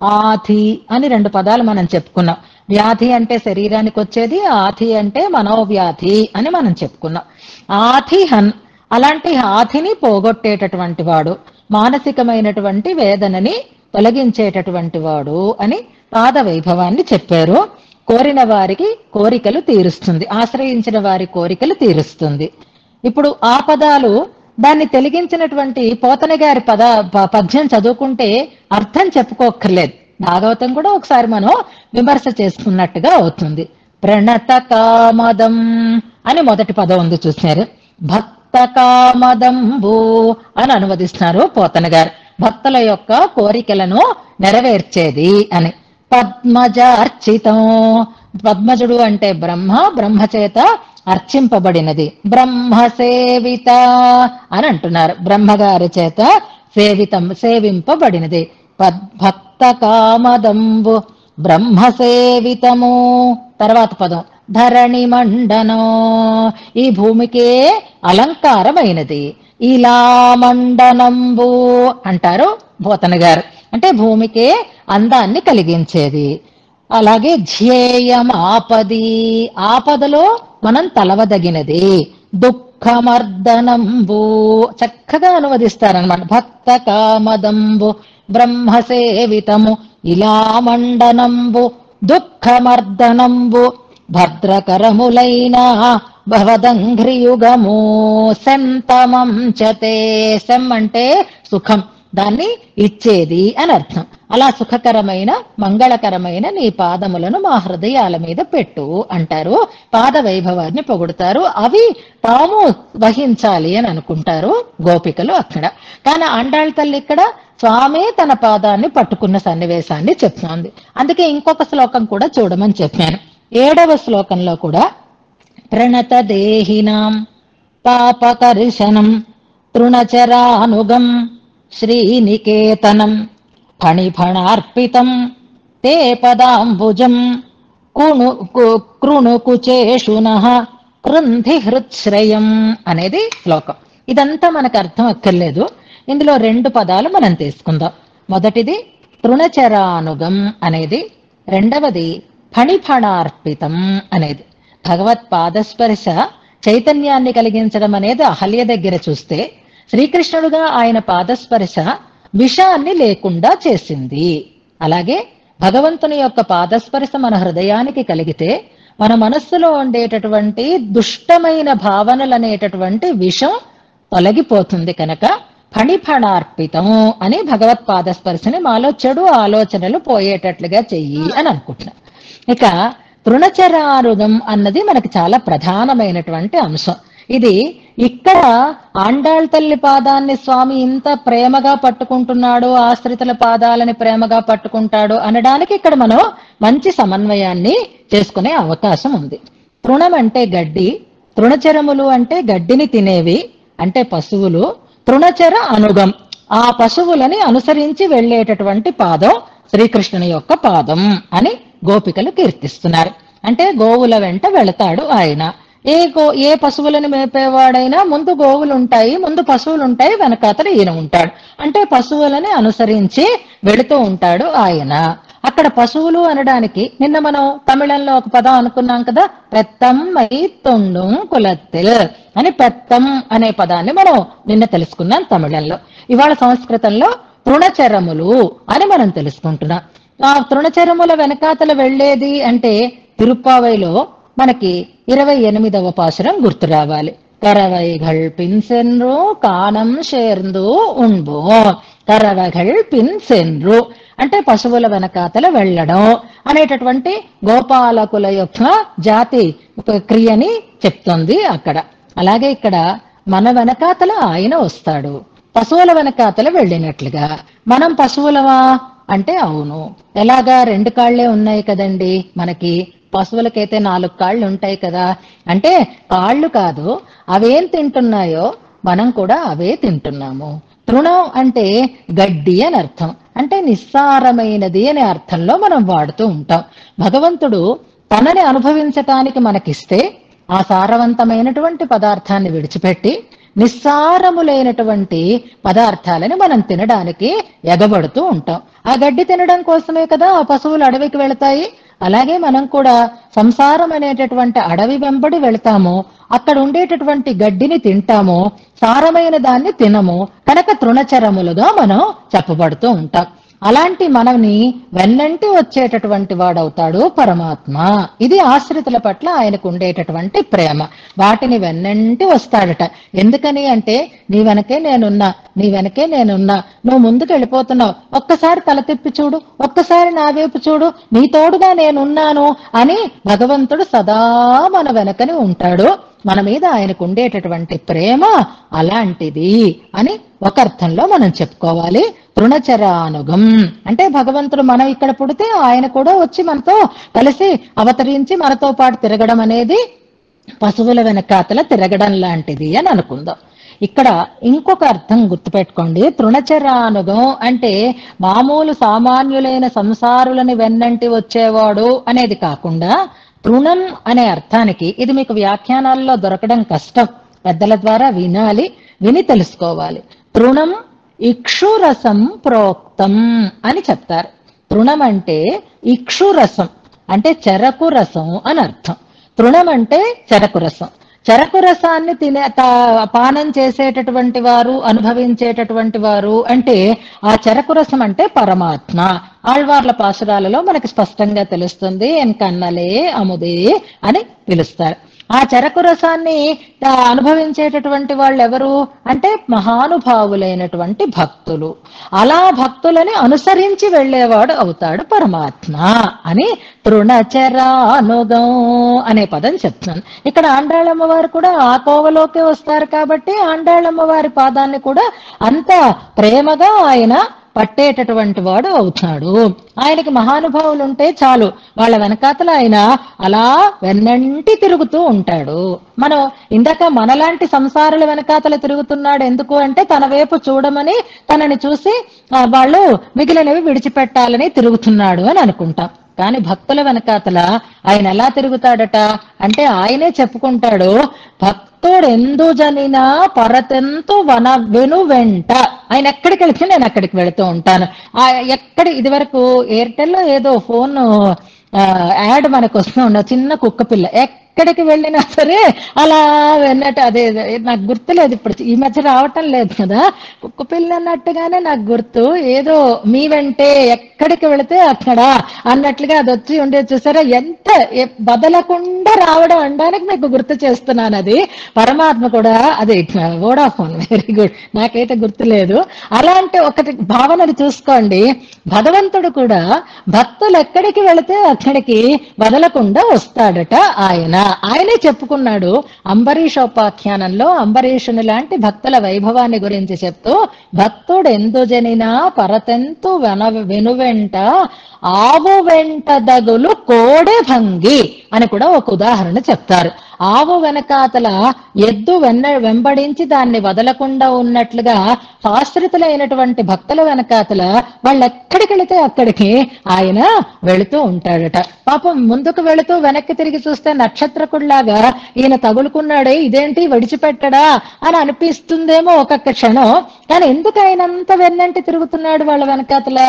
Speaker 1: ఆధి అని 2 పదాలు మనం చెప్పుకున్నాం. వ్యాధి అంటే శరీరానికి వచ్చేది, ఆధి అంటే మనోవ్యాధి అని మనం చెప్పుకున్నాం. ఆధిహన్ అలాంటి ఆధిని పోగొట్టేటటువంటి వాడు, మానసికమైనటువంటి వేదనని తొలగించేటటువంటి వాడు అని పాద వైభవాన్ని చెప్పారు. కోరిన వారికి కోరికలు తీరుస్తుంది, ఆశ్రయించిన వారి కోరికలు తీరుస్తుంది. ఇప్పుడు ఆ పదాలు దాన్ని తొలగించినటువంటి పోతన గారి పద్యం చదువుకుంటే అర్థం చెప్పుకోక్కర్లేదు. భాగవతం కూడా ఒకసారి మనం విమర్శ చేసుకున్నట్టుగా అవుతుంది. ప్రణత కామదం అని మొదటి పదం ఉంది చూసినారు. భక్త కామదంబు అని అనువదిస్తున్నారు పోతన గారు. భక్తుల యొక్క కోరికలను నెరవేర్చేది అని. పద్మజార్చితం, పద్మజుడు అంటే బ్రహ్మ, బ్రహ్మ చేత అర్చింపబడినది. బ్రహ్మ సేవిత అని అంటున్నారు. బ్రహ్మగారి చేత సేవింపబడినది. భక్త కామదంబు బ్రహ్మ సేవితము. తర్వాత పదం ధరణి మండనం, ఈ భూమికే అలంకారమైనది. ఇలా మండనంబు అంటారు పోతన గారు, అంటే భూమికే అందాన్ని కలిగించేది. అలాగే ధ్యేయం ఆపది, ఆపదలో మనం తలవదగినది. దుఃఖమర్దనంబు చక్కగా అనువదిస్తారనమాట. భక్త కామదంబు బ్రహ్మ సేవితము ఇలా మండనంబు దుఃఖమర్దనంబు భద్రకరములైన భవదంఘ్రియుగము శంతమం చతే. శం అంటే సుఖం, దాన్ని ఇచ్చేది అని అర్థం. అలా సుఖకరమైన మంగళకరమైన నీ పాదములను మా హృదయాల మీద పెట్టు అంటారు. పాద వైభవాన్ని పొగుడుతారు. అవి తాము వహించాలి అని అనుకుంటారు గోపికలు అక్కడ. కానీ ఆండాళ్ తల్లి ఇక్కడ స్వామి తన పాదాన్ని పట్టుకున్న సన్నివేశాన్ని చెప్తోంది. అందుకే ఇంకొక శ్లోకం కూడా చూడమని చెప్పాను. 7వ శ్లోకంలో కూడా ప్రణత దేహినాం పాపకర్షణం తృణచరానుగం శ్రీనికేతనం ఫణిఫణార్పితం తే పదాంబుజం కృణుకుచేషునః కృంధి హృత్శ్రయం అనేది శ్లోకం. ఇదంతా మనకు అర్థం అక్కర్లేదు. ఇందులో 2 పదాలు మనం తీసుకుందాం. మొదటిది తృణచరానుగం అనేది, రెండవది ఫణిఫణార్పితం అనేది. భగవత్ పాదస్పర్శ చైతన్యాన్ని కలిగించడం అనేది అహల్య దగ్గర చూస్తే, శ్రీకృష్ణుడుగా ఆయన పాదస్పర్శ విషాన్ని లేకుండా చేసింది. అలాగే భగవంతుని యొక్క పాదస్పర్శ మన హృదయానికి కలిగితే మన మనస్సులో ఉండేటటువంటి దుష్టమైన భావనలు అనేటటువంటి విషం తొలగిపోతుంది. కనుక ఫణిఫణార్పితం అని భగవత్ పాదస్పర్శని మాలో చెడు ఆలోచనలు పోయేటట్లుగా చెయ్యి అని అనుకుంటున్నాం. ఇక తృణచరారుగం అన్నది మనకి చాలా ప్రధానమైనటువంటి అంశం. ఇది ఇక్కడ ఆండాళ్ తల్లి పాదాన్ని స్వామి ఇంత ప్రేమగా పట్టుకుంటున్నాడు, ఆశ్రితుల పాదాలని ప్రేమగా పట్టుకుంటాడు అనడానికి ఇక్కడ మనం మంచి సమన్వయాన్ని చేసుకునే అవకాశం ఉంది. తృణం అంటే గడ్డి, తృణచరములు అంటే గడ్డిని తినేవి అంటే పశువులు, తృణచర అనుగం ఆ పశువులని అనుసరించి వెళ్ళేటటువంటి పాదం శ్రీకృష్ణుని యొక్క పాదం అని గోపికలు కీర్తిస్తున్నారు. అంటే గోవుల వెంట వెళతాడు ఆయన. ఏ పశువులను మేపేవాడైనా ముందు గోవులు ఉంటాయి, ముందు పశువులు ఉంటాయి, వెనకాతల ఈయన ఉంటాడు. అంటే పశువులని అనుసరించి వెళుతూ ఉంటాడు ఆయన. అక్కడ పశువులు అనడానికి నిన్న మనం తమిళంలో ఒక పదం అనుకున్నాం కదా, పెత్తం మై తొండుం కులత్తిల్ అని. పెత్తం అనే పదాన్ని మనం నిన్న తెలుసుకున్నాం తమిళంలో. ఇవాళ సంస్కృతంలో తృణచరములు అని మనం తెలుసుకుంటున్నాం. ఆ తృణచరముల వెనకాతల వెళ్లేది అంటే తిరుప్పావైలో మనకి 28వ పాసురం గుర్తు రావాలి. కరవైగల్ పిన్సెన్రు కానం షేర్ందు ఉంబో. కరవైగల్ పిన్సెన్రు అంటే పశువుల వెనకాతల వెళ్ళడం అనేటటువంటి గోపాలకుల యొక్క జాతి క్రియని చెప్తుంది అక్కడ. అలాగే ఇక్కడ మన వెనకాతల ఆయన వస్తాడు, పశువుల వెనకాతల వెళ్ళినట్లుగా. మనం పశువులవా అంటే అవును. ఎలాగా 2 కాళ్లే ఉన్నాయి కదండి మనకి, పశువులకైతే 4 కాళ్ళు ఉంటాయి కదా. అంటే కాళ్ళు కాదు, అవేం తింటున్నాయో మనం కూడా అవే తింటున్నాము. తృణం అంటే గడ్డి అని అర్థం, అంటే నిస్సారమైనది అనే అర్థంలో మనం వాడుతూ ఉంటాం. భగవంతుడు తనని అనుభవించటానికి మనకిస్తే ఆ సారవంతమైనటువంటి పదార్థాన్ని విడిచిపెట్టి నిస్సారములైనటువంటి పదార్థాలని మనం తినడానికి ఎగబడుతూ ఉంటాం. ఆ గడ్డి తినడం కోసమే కదా ఆ పశువులు అడవికి వెళతాయి. అలాగే మనం కూడా సంసారం అనేటటువంటి అడవి వెంబడి వెళతాము, అక్కడ ఉండేటటువంటి గడ్డిని తింటాము, సారమైన దాన్ని తినము. కనుక తృణచరములుగా మనం చెప్పబడుతూ ఉంటాం. అలాంటి మనల్ని వెన్నంటి వచ్చేటటువంటి వాడవుతాడు పరమాత్మ. ఇది ఆశ్రితుల పట్ల ఆయనకు ఉండేటటువంటి ప్రేమ. వాటిని వెన్నంటి వస్తాడట. ఎందుకని అంటే నీ వెనకే నేనున్నా, నీ వెనకే నేనున్నా, నువ్వు ముందుకు వెళ్ళిపోతున్నావు, ఒక్కసారి తల తిప్పి చూడు, ఒక్కసారి నా వైపు చూడు, నీ తోడుగా నేనున్నాను అని భగవంతుడు సదా మన వెనకని ఉంటాడు. మన మీద ఆయనకు ఉండేటటువంటి ప్రేమ అలాంటిది అని ఒక అర్థంలో మనం చెప్పుకోవాలి. తృణచరానుగం అంటే భగవంతుడు మనం ఇక్కడ పుడితే ఆయన కూడా వచ్చి మనతో కలిసి అవతరించి మనతో పాటు తిరగడం అనేది పశువుల వెనకాతల తిరగడం లాంటిది అని అనుకుందాం. ఇక్కడ ఇంకొక అర్థం గుర్తుపెట్టుకోండి. తృణచరానుగం అంటే మామూలు సామాన్యులైన సంసారులని వెన్నంటి వచ్చేవాడు అనేది కాకుండా తృణం అనే అర్థానికి ఇది మీకు వ్యాఖ్యానాల్లో దొరకడం కష్టం. పెద్దల ద్వారా వినాలి, విని తెలుసుకోవాలి. తృణం ఇక్షురసం ప్రోక్తం అని చెప్తారు. తృణం అంటే ఇక్షురసం అంటే చెరకు రసం అని అర్థం. తృణం అంటే చెరకు రసం. చెరకు రసాన్ని పానం చేసేటటువంటి వారు, అనుభవించేటటువంటి వారు అంటే ఆ చెరకు రసం అంటే పరమాత్మ. ఆళ్వార్ల పాసురాలలో మనకి స్పష్టంగా తెలుస్తుంది. ఎన్కన్నలే అముదే అని పిలుస్తారు. ఆ చెరకు రసాన్ని అనుభవించేటటువంటి వాళ్ళు ఎవరు అంటే మహానుభావులైనటువంటి భక్తులు. అలా భక్తులని అనుసరించి వెళ్ళేవాడు అవుతాడు పరమాత్మ అని తృణచరానుగం అనే పదం చెప్తున్నాను. ఇక్కడ ఆండాళమ్మ వారు కూడా ఆ కోవలోకే వస్తారు కాబట్టి ఆండాళమ్మ వారి పాదాన్ని కూడా అంత ప్రేమగా ఆయన పట్టేటటువంటి వాడు అవుతాడు. ఆయనకి మహానుభావులు ఉంటే చాలు, వాళ్ళ వెనకాతల ఆయన అలా వెన్నంటి తిరుగుతూ ఉంటాడు. మనం ఇందాక మనలాంటి సంసారుల వెనకాతల తిరుగుతున్నాడు ఎందుకు అంటే తన వైపు చూడమని, తనని చూసి వాళ్ళు మిగిలినవి విడిచిపెట్టాలని తిరుగుతున్నాడు అని అనుకుంటాం. కానీ భక్తుల వెనకాతల ఆయన ఎలా తిరుగుతాడట అంటే ఆయనే చెప్పుకుంటాడు, భక్తుడెందు జనినా పరతెంతు వన వెను వెంట ఆయన ఎక్కడికి వెళ్తే నేను అక్కడికి వెళుతూ ఉంటాను. ఇది వరకు ఎయిర్టెల్లో ఏదో ఫోన్ యాడ్ మనకు వస్తూ ఉండవు, చిన్న కుక్క పిల్ల ఎక్కడికి వెళ్ళినా సరే అలా వెన్నట్టు అదే నాకు గుర్తులేదు, ఇప్పుడు ఈ మధ్య రావటం లేదు కదా, కుక్క పిల్ల అన్నట్టుగానే నాకు గుర్తు, ఏదో మీ వెంటే ఎక్కడికి వెళితే అక్కడ అన్నట్లుగా అది వచ్చి ఉండేది చూసారా, ఎంత బదలకుండా రావడం అనడానికి మీకు గుర్తు చేస్తున్నాను. అది పరమాత్మ కూడా అది వోడాఫోన్, వెరీ గుడ్, నాకైతే గుర్తులేదు. అలాంటి ఒకటి భావనను చూసుకోండి, భగవంతుడు కూడా భక్తులు ఎక్కడికి వెళితే అక్కడికి వదలకుండా వస్తాడట. ఆయనే చెప్పుకున్నాడు అంబరీషోపాఖ్యానంలో, అంబరీషుని లాంటి భక్తుల వైభవాన్ని గురించి చెప్తూ, భక్తుడు ఎందుజనినా పరతెంతు వెనువెంట ఆవు వెంట దగులు కోడె భంగి అని కూడా ఒక ఉదాహరణ చెప్తారు. ఆవు వెనకాతల ఎద్దు వెంబడించి దాన్ని వదలకుండా ఉన్నట్లుగా ఆశ్రితులైనటువంటి భక్తుల వెనకాతల వాళ్ళు ఎక్కడికి వెళితే అక్కడికి ఆయన వెళుతూ ఉంటాడట. పాపం ముందుకు వెళుతూ వెనక్కి తిరిగి చూస్తే నక్షత్రకుడిలాగా ఈయన తగులుకున్నాడే, ఇదేంటి విడిచిపెట్టడా అని అనిపిస్తుందేమో ఒక్కొక్క క్షణం. కానీ ఎందుకు ఆయనంత వెన్నంటి తిరుగుతున్నాడు వాళ్ళ వెనకాతల?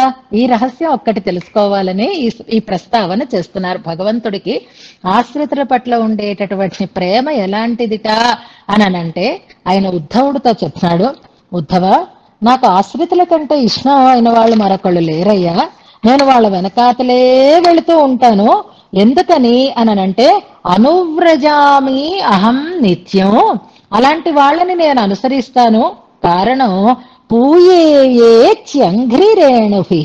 Speaker 1: ఈ రహస్యం ఒక్కటి తెలుసుకోవాలని ఈ ప్రస్తావన చేస్తున్నారు. భగవంతుడికి ఆశ్రితుల పట్ల ఉండేటటువంటి ప్రేమ ఎలాంటిదిట అనంటే ఆయన ఉద్ధవుడితో చెప్తున్నాడు, ఉద్ధవ, నాకు ఆశ్రితుల కంటే ఇష్టం అయిన వాళ్ళు మరొకళ్ళు లేరయ్యా, నేను వాళ్ళ వెనకాతలే వెళుతూ ఉంటాను. ఎందుకని అనంటే అనువ్రజామి అహం నిత్యం, అలాంటి వాళ్ళని నేను అనుసరిస్తాను. కారణం పూయేయే చ్యంఘ్రిరేణుభి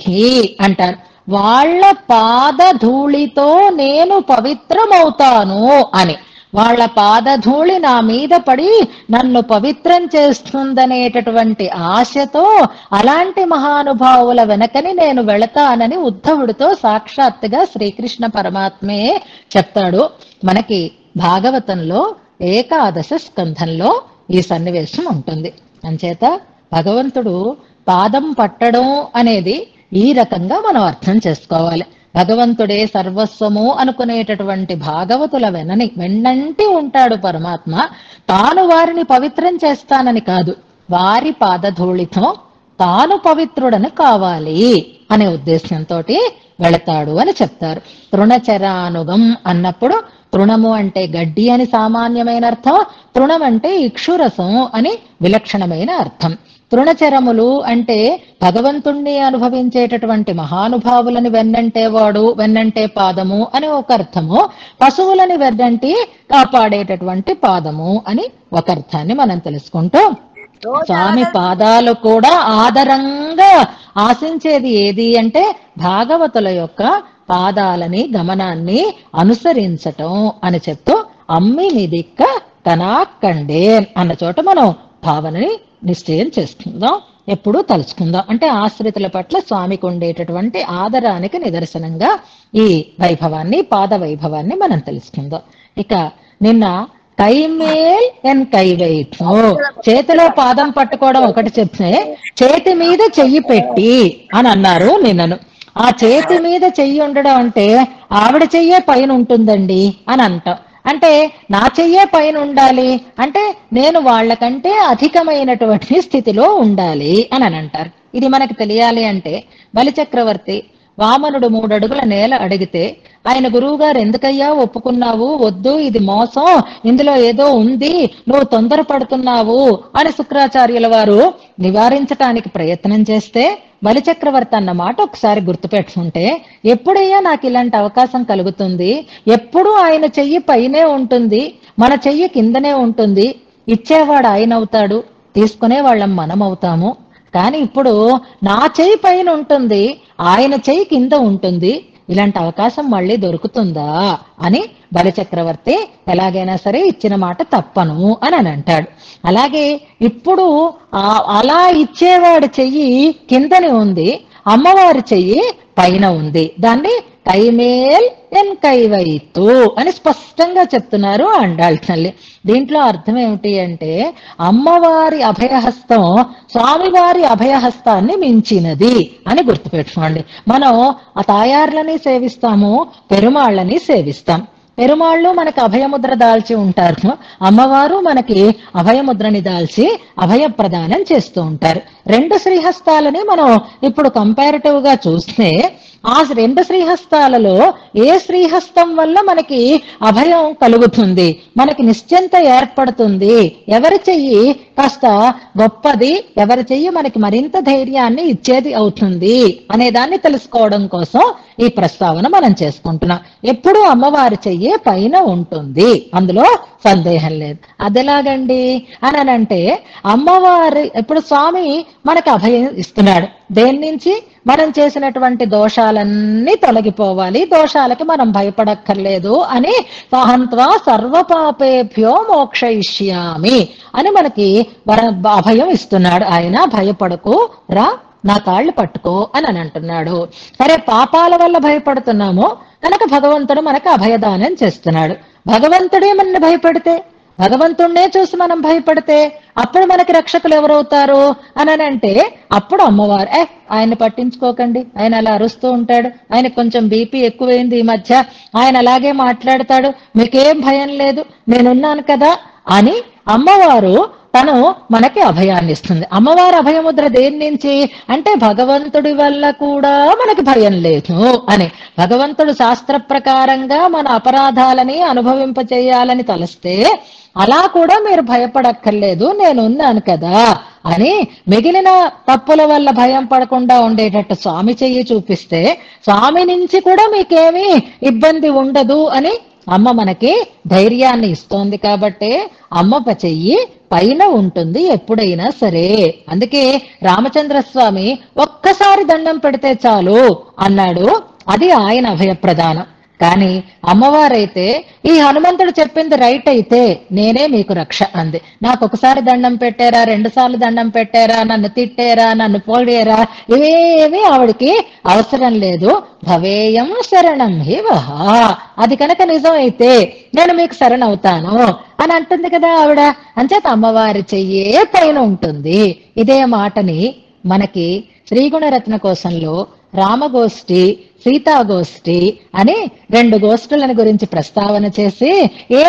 Speaker 1: అంటారు, వాళ్ళ పాదధూళితో నేను పవిత్రమవుతాను అని. వాళ్ళ పాదధూళి నా మీద పడి నన్ను పవిత్రం చేస్తుందనేటటువంటి ఆశతో అలాంటి మహానుభావుల వెనకని నేను వెళతానని ఉద్ధవుడితో సాక్షాత్తుగా శ్రీకృష్ణ పరమాత్మే చెప్తాడు. మనకి భాగవతంలో ఏకాదశ స్కంధంలో ఈ సన్నివేశం ఉంటుంది. అంచేత భగవంతుడు పాదం పట్టడం అనేది ఈ రకంగా మనం అర్థం చేసుకోవాలి. భగవంతుడే సర్వస్వము అనుకునేటటువంటి భాగవతుల వెన్నంటి ఉంటాడు పరమాత్మ. తాను వారిని పవిత్రం చేస్తానని కాదు, వారి పాదధూళితో తాను పవిత్రుడని కావాలి అనే ఉద్దేశంతో వెళతాడు అని చెప్తారు. తృణచరానుగం అన్నప్పుడు తృణము అంటే గడ్డి అని సామాన్యమైన అర్థం, తృణం అంటే ఇక్షురసం అని విలక్షణమైన అర్థం. తృణచరములు అంటే భగవంతుణ్ణి అనుభవించేటటువంటి మహానుభావులని వెన్నంటే పాదము అని ఒక అర్థము, పశువులని వెన్నంటి కాపాడేటటువంటి పాదము అని ఒక అర్థాన్ని మనం తెలుసుకుంటూ, స్వామి పాదాలు కూడా ఆదరంగా ఆశించేది ఏది అంటే భాగవతుల యొక్క పాదాలని గమనాన్ని అనుసరించటం అని చెప్తూ, అమ్మి నిదిక్క కనాకండే అన్న చోట మనం భావనని నిశ్చయం చేసుకుందాం, ఎప్పుడూ తలుచుకుందాం. అంటే ఆశ్రితుల పట్ల స్వామికి ఉండేటటువంటి ఆదరానికి నిదర్శనంగా ఈ వైభవాన్ని, పాద వైభవాన్ని మనం తెలుసుకుందాం. ఇక నిన్న కైమేల్ ఎన్ కైవైతో, చేతిలో పాదం పట్టుకోవడం ఒకటి చెప్తే చేతి మీద చెయ్యి పెట్టి అని అన్నారు నిన్నను. ఆ చేతి మీద చెయ్యి ఉండడం అంటే ఆవిడ చెయ్యే పైన ఉంటుందండి అని అంటాం. అంటే నా చెయ్యే పైన ఉండాలి అంటే నేను వాళ్ళకంటే అధికమైనటువంటి స్థితిలో ఉండాలి అని అంటారు. ఇది మనకు తెలియాలి అంటే బలిచక్రవర్తి వామనుడు 3 అడుగుల నేల అడిగితే ఆయన గురువుగారు ఎందుకయ్యా ఒప్పుకున్నావు, వద్దు ఇది మోసం, ఇందులో ఏదో ఉంది, నువ్వు తొందరపడుతున్నావు అని శుక్రాచార్యుల వారు నివారించటానికి ప్రయత్నం చేస్తే బలిచక్రవర్తి అన్న మాట ఒకసారి గుర్తుపెట్టుకుంటే, ఎప్పుడయ్యా నాకు ఇలాంటి అవకాశం కలుగుతుంది, ఎప్పుడు ఆయన చెయ్యి పైనే ఉంటుంది, మన చెయ్యి కిందనే ఉంటుంది, ఇచ్చేవాడు ఆయన అవుతాడు, తీసుకునే వాళ్ళం మనం అవుతాము. కానీ ఇప్పుడు నా చెయ్యి పైన ఉంటుంది, ఆయన చెయ్యి కింద ఉంటుంది, ఇలాంటి అవకాశం మళ్ళీ దొరుకుతుందా అని బలిచక్రవర్తి ఎలాగైనా సరే ఇచ్చిన మాట తప్పను అని అంటాడు. అలాగే ఇప్పుడు అలా ఇచ్చేవాడి చెయ్యి కిందనే ఉంది, అమ్మవారి చెయ్యి పైన ఉంది. దాన్ని కైమేల్ ఎన్ కైవైతు అని స్పష్టంగా చెప్తున్నారు ఆండాళ్ తల్లి. దీంట్లో అర్థం ఏమిటి అంటే అమ్మవారి అభయహస్తం స్వామివారి అభయహస్తాన్ని మించినది అని గుర్తుపెట్టుకోండి. మనం ఆ తాయార్లని సేవిస్తాము, పెరుమాళ్ళని సేవిస్తాం. పెరుమాళ్ళు మనకి అభయముద్ర దాల్చి ఉంటారు, అమ్మవారు మనకి అభయముద్రని దాల్చి అభయ ప్రదానం చేస్తూ ఉంటారు. రెండు శ్రీహస్తాలని మనం ఇప్పుడు కంపారిటివ్ గా చూస్తే ఆ రెండు శ్రీహస్తాలలో ఏ శ్రీహస్తం వల్ల మనకి అభయం కలుగుతుంది, మనకి నిశ్చింత ఏర్పడుతుంది, ఎవరి చెయ్యి కాస్త గొప్పది, ఎవరి చెయ్యి మనకి మరింత ధైర్యాన్ని ఇచ్చేది అవుతుంది అనే దాన్ని తెలుసుకోవడం కోసం ఈ ప్రస్తావన మనం చేసుకుంటున్నాం. ఎప్పుడూ అమ్మవారి చెయ్యి పైన ఉంటుంది, అందులో సందేహం లేదు. అదెలాగండి అని అంటే, అమ్మవారి ఇప్పుడు స్వామి మనకి అభయం ఇస్తున్నాడు. దేని నుంచి? మనం చేసినటువంటి దోషాలన్నీ తొలగిపోవాలి, దోషాలకి మనం భయపడక్కర్లేదు అని సహంత్వా సర్వపాపేభ్యో మోక్షయిష్యామి అని మనకి అభయం ఇస్తున్నాడు. ఆయన భయపడకు రా, నా కాళ్ళు పట్టుకో అని అంటున్నాడు. సరే, పాపాల వల్ల భయపడుతున్నాము కనుక భగవంతుడు మనకు అభయదానం చేస్తున్నాడు. భగవంతుడే మనల్ని భయపడితే, భగవంతుణ్ణే చూసి మనం భయపడితే అప్పుడు మనకి రక్షకులు ఎవరవుతారు అని అంటే, అప్పుడు అమ్మవారు ఆయన్ని పట్టించుకోకండి, ఆయన అలా అరుస్తూ ఉంటాడు, ఆయన కొంచెం బీపీ ఎక్కువైంది ఈ మధ్య, ఆయన అలాగే మాట్లాడతాడు, మీకేం భయం లేదు, నేనున్నాను కదా అని అమ్మవారు తను మనకి అభయాన్ని ఇస్తుంది. అమ్మవారి అభయముద్ర దేని నుంచి అంటే, భగవంతుడి వల్ల కూడా మనకి భయం లేదు అని. భగవంతుడు శాస్త్ర ప్రకారంగా మన అపరాధాలని అనుభవింపచేయాలని తలస్తే అలా కూడా మీరు భయపడక్కర్లేదు, నేనున్నాను కదా అని మిగిలిన తప్పుల వల్ల భయం పడకుండా ఉండేటట్టు స్వామి చెయ్యి చూపిస్తే స్వామి నుంచి కూడా మీకేమీ ఇబ్బంది ఉండదు అని అమ్మ మనకి ధైర్యాన్ని ఇస్తోంది. కాబట్టి అమ్మ చెయ్యి పైన ఉంటుంది ఎప్పుడైనా సరే. అందుకే రామచంద్ర స్వామి ఒక్కసారి దండం పెడితే చాలు అన్నాడు, అది ఆయన అభయప్రదానం. కానీ అమ్మవారైతే ఈ హనుమంతుడు చెప్పింది రైట్ అయితే నేనే మీకు రక్ష అంది. నాకు ఒకసారి దండం పెట్టారా, 2 సార్లు దండం పెట్టారా, నన్ను తిట్టారా, నన్ను పోడేరా, ఇవేమీ ఆవిడికి అవసరం లేదు. భవేయం శరణం హి వహ, అది కనుక నిజం అయితే నేను మీకు శరణవుతాను అని అంటుంది కదా ఆవిడ. అంచేత అమ్మవారి చెయ్యే పైన ఉంటుంది. ఇదే మాటని మనకి శ్రీగుణరత్న కోశంలో రామగోష్ఠి, సీతాగోష్ఠి అని 2 గోష్ఠులను గురించి ప్రస్తావన చేసి, ఏ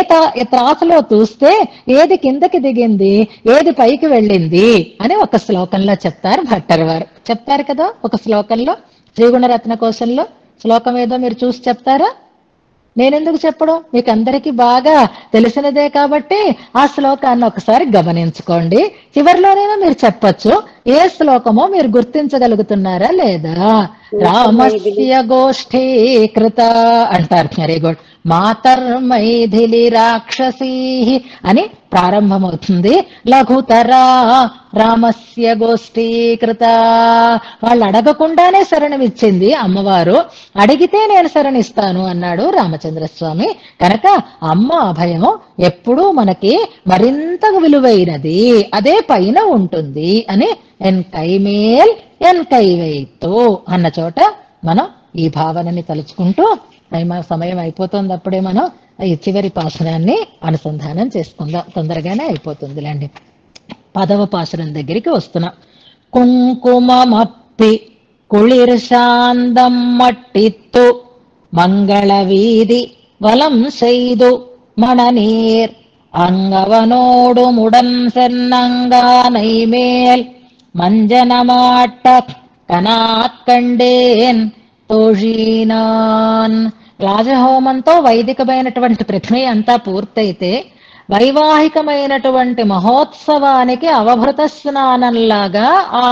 Speaker 1: త్రాసులో చూస్తే ఏది కిందకి దిగింది, ఏది పైకి వెళ్ళింది అని ఒక శ్లోకంలో చెప్తారు. భట్టర్ వారు చెప్తారు కదా ఒక శ్లోకంలో, శ్రీగుణరత్న కోశంలో శ్లోకం ఏదో మీరు చూసి చెప్తారా? నేనెందుకు చెప్పడం, మీకు అందరికీ బాగా తెలిసినదే కాబట్టి ఆ శ్లోకాన్ని ఒకసారి గమనించుకోండి. చివరిలోనైనా మీరు చెప్పచ్చు ఏ శ్లోకమో మీరు గుర్తించగలుగుతున్నారా లేదా. రామస్య గోష్ఠీ కృత అంటారు, వెరీ గుడ్. మాతర్మైథిలి రాక్షసీ అని ప్రారంభమవుతుంది. లఘుతరా రామస్య గోష్ఠీకృత, వాళ్ళు అడగకుండానే శరణమిచ్చింది అమ్మవారు, అడిగితే నేను శరణిస్తాను అన్నాడు రామచంద్రస్వామి. కనుక అమ్మ అభయం ఎప్పుడూ మనకి మరింత విలువైనది, అదే పైన ఉంటుంది అని ఎన్ కైమేల్ ఎన్ కైవైతో అన్న చోట మనం ఈ భావనని తలుచుకుంటూ, సమయం అయిపోతుంది, అప్పుడే మనం ఈ చివరి పాసురాన్ని అనుసంధానం చేసుకుందాం, తొందరగానే అయిపోతుందిలేండి. 10వ పాసురం దగ్గరికి వస్తున్నాం. కుంకుమమప్పి కుళిర్శాందం మట్టిత్తు మంగళ వీధి వలం செய்து மணநீர் அங்கவனோடு முடன் சென்னங்கானை மேல் மஞ்சனமாட்ட కనాత్కండేన్ తోషీనాన్. రాజహోమంతో వైదికమైనటువంటి ప్రక్రియ అంతా పూర్తయితే వైవాహికమైనటువంటి మహోత్సవానికి అవభృత స్నానంలాగా ఆ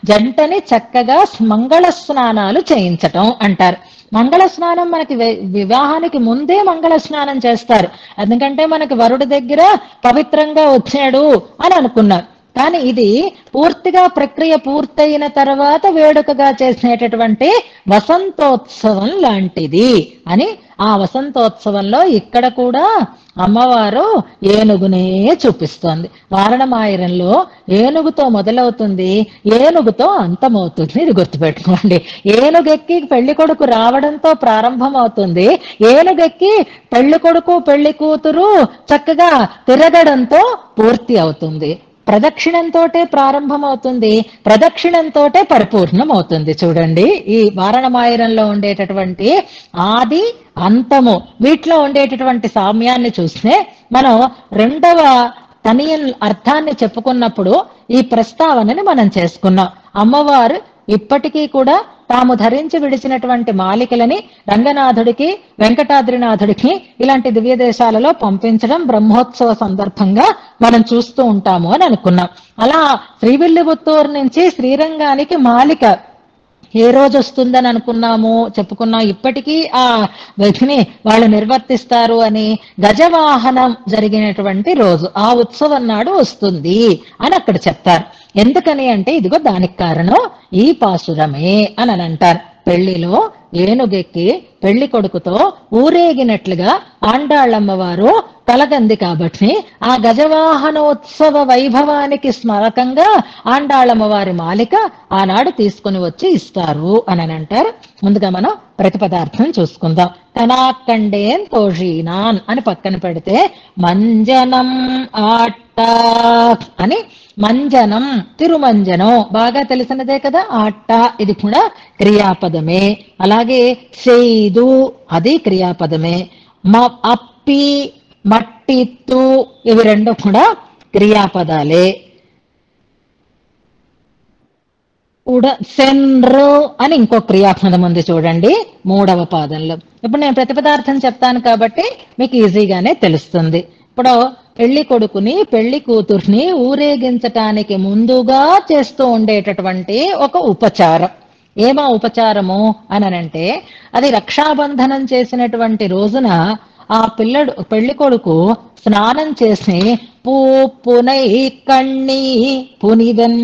Speaker 1: జంటని చక్కగా మంగళ స్నానాలు చేయించటం అంటారు. మంగళ స్నానం మనకి వివాహానికి ముందే మంగళ స్నానం చేస్తారు, ఎందుకంటే మనకి వరుడి దగ్గర పవిత్రంగా వచ్చాడు అని అనుకున్నారు. కానీ ఇది పూర్తిగా ప్రక్రియ పూర్తయిన తర్వాత వేడుకగా చేసినటువంటి వసంతోత్సవం లాంటిది అని, ఆ వసంతోత్సవంలో ఇక్కడ కూడా అమ్మవారు ఏనుగునే చూపిస్తోంది. వారణమాయిరంలో ఏనుగుతో మొదలవుతుంది, ఏనుగుతో అంతమవుతుంది. ఇది గుర్తుపెట్టుకోండి. ఏనుగెక్కి పెళ్లి కొడుకు రావడంతో ప్రారంభం అవుతుంది, ఏనుగెక్కి పెళ్లి కొడుకు పెళ్లి కూతురు చక్కగా తిరగడంతో పూర్తి అవుతుంది. ప్రదక్షిణంతోటే ప్రారంభమవుతుంది, ప్రదక్షిణంతోటే పరిపూర్ణం అవుతుంది. చూడండి, ఈ వారణమాయిరంలో ఉండేటటువంటి ఆది అంతము వీటిలో ఉండేటటువంటి సామ్యాన్ని చూస్తే మనం రెండవ తనియన్ అర్థాన్ని చెప్పుకున్నప్పుడు ఈ ప్రస్తావనని మనం చేసుకున్నాం. అమ్మవారు ఇప్పటికీ కూడా తాము ధరించి విడిచినటువంటి మాలికలని రంగనాథుడికి, వెంకటాద్రినాథుడికి ఇలాంటి దివ్య దేశాలలో పంపించడం బ్రహ్మోత్సవ సందర్భంగా మనం చూస్తూ ఉంటాము అని అనుకున్నాం. అలా శ్రీవిల్లిపుత్తూరు నుంచి శ్రీరంగానికి మాలిక ఏ రోజు వస్తుందని అనుకున్నాము, చెప్పుకున్నాం. ఇప్పటికీ ఆ విధిని వాళ్ళు నిర్వర్తిస్తారు అని గజవాహనం జరిగినటువంటి రోజు ఆ ఉత్సవం నాడు వస్తుంది అని అక్కడ చెప్తారు. ఎందుకని అంటే ఇదిగో దానికి కారణం ఈ పాసురమే అని అంటారు. పెళ్లిలో ఏనుగెక్కి పెళ్లి కొడుకుతో ఊరేగినట్లుగా ఆండాళ్ళమ్మవారు కలగంది కాబట్టి ఆ గజవాహనోత్సవ వైభవానికి స్మరకంగా ఆండాళ్ళమ్మవారి మాలిక ఆనాడు తీసుకుని వచ్చి ఇస్తారు అని అంటారు. ముందుగా మనం ప్రతిపదార్థం చూసుకుందాం. కనాకండేన్ తోషీనాన్ అని పక్కన పెడితే మంజనం ఆట్ట అని మంజనం, తిరుమంజనం బాగా తెలిసినదే కదా. ఆట్ట ఇది కూడా క్రియాపదమే. అలాగే సేదు అది క్రియాపదమే. అప్పి, మట్టిత్తు ఇవి రెండు కూడా క్రియాపదాలే. సెన్రు అని ఇంకో క్రియాపదం ఉంది చూడండి మూడవ పాదంలో. ఇప్పుడు నేను ప్రతిపదార్థం చెప్తాను కాబట్టి మీకు ఈజీగానే తెలుస్తుంది. ఇప్పుడు పెళ్లి కొడుకుని పెళ్లి కూతుర్ని ఊరేగించటానికి ముందుగా చేస్తూ ఉండేటటువంటి ఒక ఉపచారం. ఏమా ఉపచారము అనంటే అది రక్షాబంధనం చేసినటువంటి రోజున ఆ పెళ్లి కొడుకు స్నానం చేసి పునై కಣ್ಣి పునిదన్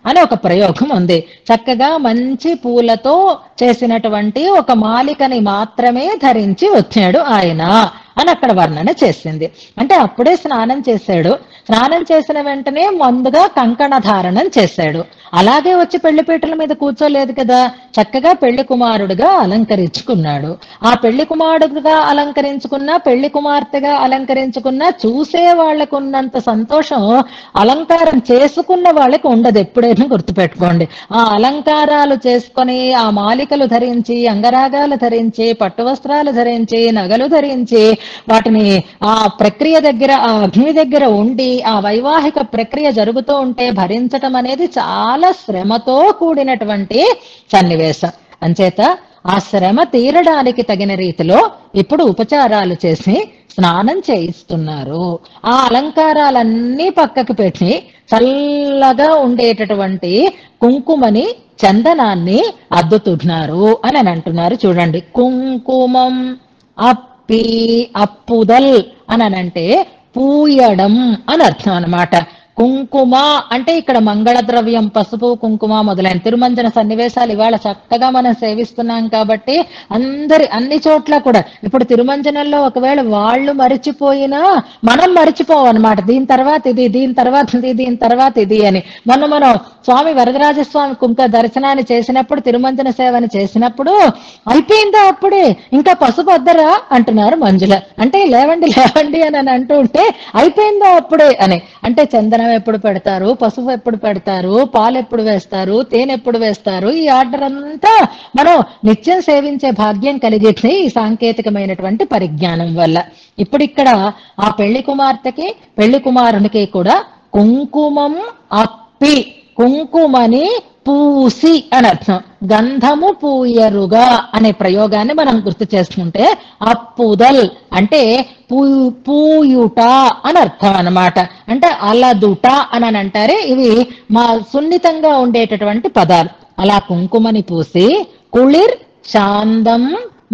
Speaker 1: అని ఒక ప్రయోగం ఉంది. చక్కగా మంచి పూలతో చేసినటువంటి ఒక మాలికని మాత్రమే ధరించి వచ్చాడు ఆయన అని అక్కడ వర్ణన చేసింది. అంటే అప్పుడే స్నానం చేశాడు. స్నానం చేసిన వెంటనే ముందుగా కంకణ ధారణం చేశాడు. అలాగే వచ్చి పెళ్లిపీటల మీద కూర్చోలేదు కదా, చక్కగా పెళ్లి కుమారుడుగా అలంకరించుకున్నాడు. ఆ పెళ్లి కుమారుడుగా అలంకరించుకున్నా, పెళ్లి కుమార్తెగా అలంకరించుకున్నా చూసే వాళ్లకు ఉన్నంత సంతోషం అలంకారం చేసుకున్న వాళ్ళకి ఉండదు. ఎప్పుడైనా గుర్తుపెట్టుకోండి. ఆ అలంకారాలు చేసుకొని ఆ మాలికలు ధరించి, అంగరాగాలు ధరించి, పట్టు వస్త్రాలు ధరించి, నగలు ధరించి వాటిని ఆ ప్రక్రియ దగ్గర, ఆ అగ్ని దగ్గర ఉండి ఆ వైవాహిక ప్రక్రియ జరుగుతూ ఉంటే భరించటం అనేది చాలా శ్రమతో కూడినటువంటి సన్నివేశం. అంచేత ఆ శ్రమ తీరడానికి తగిన రీతిలో ఇప్పుడు ఉపచారాలు చేసి స్నానం చేయిస్తున్నారు. ఆ అలంకారాలన్నీ పక్కకు పెట్టి చల్లగా ఉండేటటువంటి కుంకుమని, చందనాన్ని అద్దుతున్నారు అని అంటున్నారు. చూడండి, కుంకుమం అప్పి, అప్పుదల్ అని అంటే పూయడం అని అర్థం అన్నమాట. కుంకుమ అంటే ఇక్కడ మంగళ ద్రవ్యం, పసుపు, కుంకుమ మొదలైన తిరుమంజన సన్నివేశాలు ఇవాళ చక్కగా మనం సేవిస్తున్నాం కాబట్టి అన్ని చోట్ల కూడా ఇప్పుడు తిరుమంజనంలో ఒకవేళ వాళ్ళు మరిచిపోయినా మనం మరిచిపోవన్నమాట. దీని తర్వాత ఇది, దీని తర్వాత ఇది, దీని తర్వాత ఇది అని. మనం స్వామి వరదరాజస్వామి కుంక దర్శనాన్ని చేసినప్పుడు, తిరుమంజన సేవని చేసినప్పుడు అయిపోయిందా అప్పుడే, ఇంకా పసుపు వద్దరా అంటున్నారు మంజుల. అంటే లేవండి లేవండి అని అంటూ ఉంటే అయిపోయిందా అప్పుడే అని. అంటే చందనం ఎప్పుడు పెడతారు, పసుపు ఎప్పుడు పెడతారు, పాలు ఎప్పుడు వేస్తారు, తేనె ఎప్పుడు వేస్తారు, ఈ ఆర్డర్ అంతా మనం నిత్యం సేవించే భాగ్యం కలిగింది ఈ సాంకేతికమైనటువంటి పరిజ్ఞానం వల్ల. ఇప్పుడు ఇక్కడ ఆ పెళ్లి కుమార్తెకి పెళ్లి కుమారునికి కూడా కుంకుమం అప్పి, కుంకుమని పూసి అని అర్థం. గంధము పూయరుగా అనే ప్రయోగాన్ని మనం గుర్తు చేసుకుంటే అప్పుదల్ అంటే పూయుట అని అర్థం అన్నమాట. అంటే అలదుట అని అంటారే. ఇవి మా సున్నితంగా ఉండేటటువంటి పదాలు. అలా కుంకుమని పూసి కుళిర్ శాంతం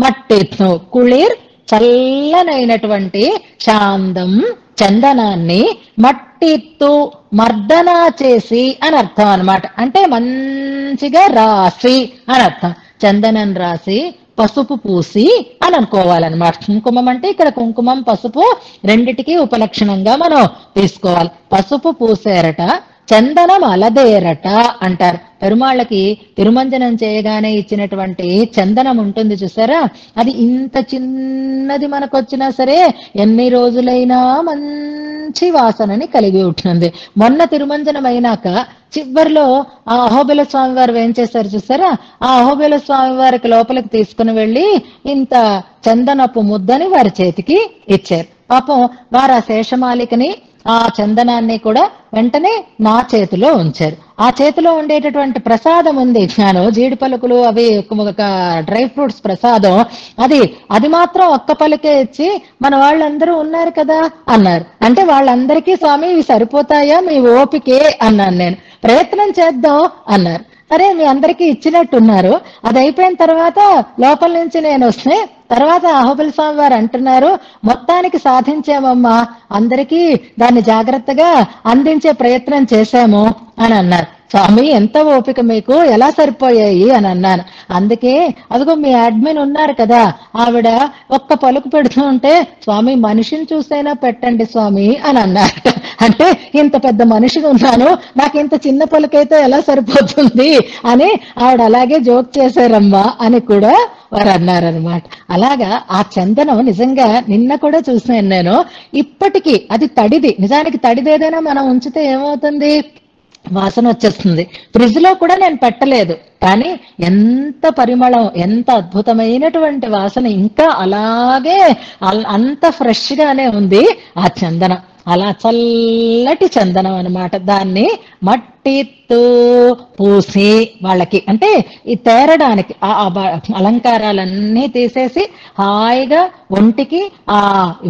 Speaker 1: మట్టెత్ను, కుళిర్ చల్లనైనటువంటి, శాంతం చందనాన్ని, మట్టిత్తు మర్దన చేసి అని అర్థం అన్నమాట. అంటే మంచిగా రాసి అని అర్థం. చందనం రాసి పసుపు పూసి అని అనుకోవాలన్నమాట. కుంకుమం అంటే ఇక్కడ కుంకుమం, పసుపు రెండిటికి ఉపలక్షణంగా మనం తీసుకోవాలి. పసుపు పూసారట, చందనం అలదేరట అంటారు. పెరుమాళ్ళకి తిరుమంజనం చేయగానే ఇచ్చినటువంటి చందనం ఉంటుంది చూసారా, అది ఇంత చిన్నది మనకొచ్చినా సరే ఎన్ని రోజులైనా మంచి వాసనని కలిగి ఉంటుంది. మొన్న తిరుమంజనం అయినాక చివరిలో ఆ అహోబిల స్వామి వారు ఏం చేశారు చూసారా, ఆ అహోబిల స్వామి వారికి లోపలికి తీసుకుని వెళ్ళి ఇంత చందనపు ముద్దని వారి చేతికి ఇచ్చారు. పాపం వారు ఆ శేషమాలికని ఆ చందనాన్ని కూడా వెంటనే నా చేతిలో ఉంచారు. ఆ చేతిలో ఉండేటటువంటి ప్రసాదం ఉంది, నేను జీడి పలుకులు అవి ఒక డ్రై ఫ్రూట్స్ ప్రసాదం, అది మాత్రం ఒక్క పలుకే ఇచ్చి మన వాళ్ళందరూ ఉన్నారు కదా అన్నారు. అంటే వాళ్ళందరికీ స్వామి ఇవి సరిపోతాయా మీ ఓపికే అన్నాను నేను. ప్రయత్నం చేద్దాం అన్నారు. సరే మీ అందరికీ ఇచ్చినట్టున్నారు. అది అయిపోయిన తర్వాత లోపల నుంచి నేను వస్తే తర్వాత అహోబిల స్వామి వారు అంటున్నారు, మొత్తానికి సాధించామమ్మా, అందరికీ దాన్ని జాగ్రత్తగా అందించే ప్రయత్నం చేశాము అని అన్నారు. స్వామి ఎంత ఓపిక మీకు, ఎలా సరిపోయాయి అని అన్నాను. అందుకే అదిగో మీ అడ్మిన్ ఉన్నారు కదా, ఆవిడ ఒక్క పలుకు పెడుతూ ఉంటే స్వామి మనిషిని చూసైనా పెట్టండి స్వామి అని అన్నారు. అంటే ఇంత పెద్ద మనిషిని ఉన్నాను, నాకు ఇంత చిన్న పలుకైతే ఎలా సరిపోతుంది అని ఆవిడ అలాగే జోక్ చేశారమ్మా అని కూడా వారు అన్నారనమాట. అలాగా ఆ చందనం నిజంగా నిన్న కూడా చూసాను నేను. ఇప్పటికీ అది తడిది, నిజానికి తడిది ఏదైనా మనం ఉంచితే ఏమవుతుంది, వాసన వచ్చేస్తుంది. ఫ్రిడ్జ్ లో కూడా నేను పెట్టలేదు, కానీ ఎంత పరిమళం, ఎంత అద్భుతమైనటువంటి వాసన, ఇంకా అలాగే అంత ఫ్రెష్ గానే ఉంది ఆ చందనం. అలా చల్లటి చందనం అన్నమాట. దాన్ని మట్టితో పూసి వాళ్ళకి అంటే ఈ తేరడానికి ఆ అలంకారాలన్నీ తీసేసి హాయిగా ఒంటికి ఆ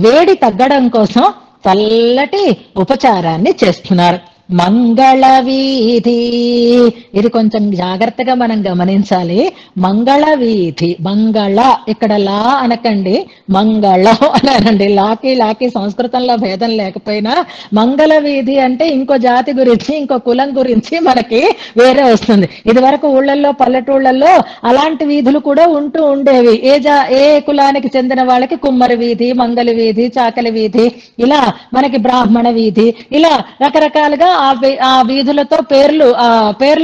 Speaker 1: వేడి తగ్గడం కోసం చల్లటి ఉపచారాన్ని చేస్తున్నారు. మంగళ వీధి, ఇది కొంచెం జాగ్రత్తగా మనం గమనించాలి. మంగళ వీధి, మంగళ ఇక్కడ లా అనకండి, మంగళం అని అనండి. లాకి సంస్కృతంలో భేదం లేకపోయినా మంగళ వీధి అంటే ఇంకో జాతి గురించి, ఇంకో కులం గురించి మనకి వేరే వస్తుంది. ఇది వరకు ఊళ్ళల్లో పల్లెటూళ్ళల్లో అలాంటి వీధులు కూడా ఉంటూ ఉండేవి. ఏ కులానికి చెందిన వాళ్ళకి కుమ్మరి వీధి, మంగళ వీధి, చాకలి వీధి, ఇలా మనకి బ్రాహ్మణ వీధి, ఇలా రకరకాలుగా ఆ వీధులతో పేర్లు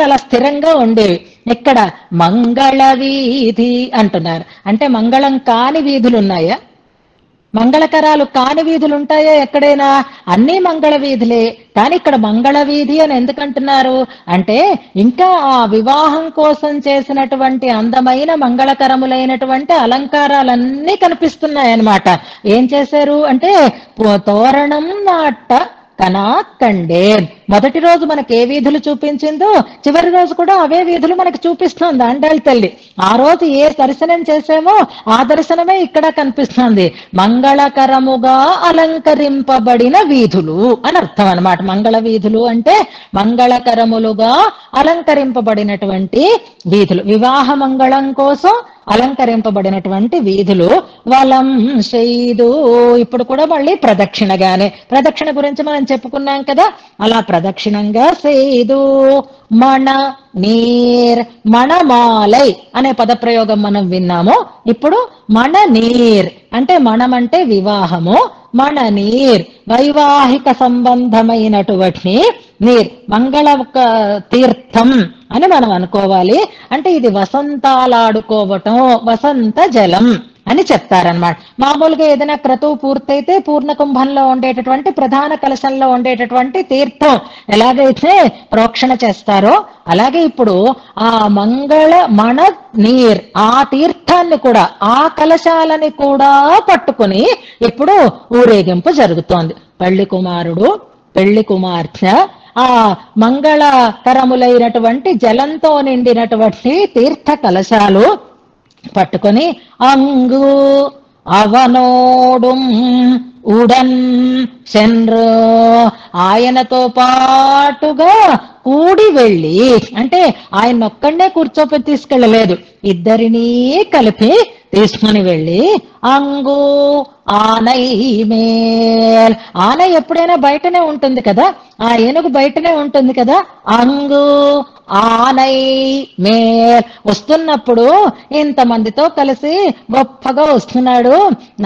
Speaker 1: అలా స్థిరంగా ఉండేవి. ఇక్కడ మంగళ వీధి అంటున్నారు. అంటే మంగళం కాని వీధులు ఉన్నాయా, మంగళకరాలు కాని వీధులు ఉంటాయా ఎక్కడైనా? అన్ని మంగళ వీధులే. కానీ ఇక్కడ మంగళ వీధి అని ఎందుకంటున్నారు అంటే, ఇంకా ఆ వివాహం కోసం చేసినటువంటి అందమైన మంగళకరములైనటువంటి అలంకారాలన్నీ కనిపిస్తున్నాయన్నమాట. ఏం చేశారు అంటే, తోరణం నాట కనాకండే, మొదటి రోజు మనకి ఏ వీధులు చూపించిందో చివరి రోజు కూడా అవే వీధులు మనకి చూపిస్తుంది అండాలి తల్లి. ఆ రోజు ఏ దర్శనం చేసామో ఆ దర్శనమే ఇక్కడ కనిపిస్తుంది. మంగళకరముగా అలంకరింపబడిన వీధులు అని అర్థం అన్నమాట. మంగళ వీధులు అంటే మంగళకరములుగా అలంకరింపబడినటువంటి వీధులు, వివాహ మంగళం కోసం అలంకరింపబడినటువంటి వీధులు. వలం శైదు, ఇప్పుడు కూడా మళ్ళీ ప్రదక్షిణగానే, ప్రదక్షిణ గురించి మనం చెప్పుకున్నాం కదా, అలా ప్రదక్షిణంగా సేదు మణ నీర్, మణమాలై అనే పదప్రయోగం మనం విన్నాము. ఇప్పుడు మణ నీర్ అంటే మణం అంటే వివాహము, మణ నీర్ వైవాహిక సంబంధమైనటువంటి నీర్, మంగళ తీర్థం అని మనం అనుకోవాలి. అంటే ఇది వసంతాలాడుకోవటం, వసంత జలం అని చెప్తారనమాట. మామూలుగా ఏదైనా క్రతువు పూర్తయితే పూర్ణ కుంభంలో ఉండేటటువంటి ప్రధాన కలశంలో ఉండేటటువంటి తీర్థం ఎలాగైతే ప్రోక్షణ చేస్తారో, అలాగే ఇప్పుడు ఆ మణ నీర్, ఆ తీర్థాన్ని కూడా, ఆ కలశాలని కూడా పట్టుకుని ఇప్పుడు ఊరేగింపు జరుగుతోంది. పెళ్లి కుమారుడు, పెళ్లి కుమార్తె ఆ మంగళకరములైనటువంటి జలంతో నిండినటువంటి తీర్థ కలశాలు పట్టుకొని అంగు అవనోడు ఉడన్ చంద్రు, ఆయనతో పాటుగా కూడి వెళ్ళి, అంటే ఆయన ఒక్కడనే కూర్చోపెట్టి తీసుకెళ్ళలేదు, ఇద్దరినీ కలిపి తీసుకుని వెళ్ళి అంగు ఆనై మేల్. ఆనై ఎప్పుడైనా బయటనే ఉంటుంది కదా, ఆ ఏనుగు బయటనే ఉంటుంది కదా. అంగు ఆనై మేల్, వస్తున్నప్పుడు ఇంతమందితో కలిసి గొప్పగా వస్తున్నాడు,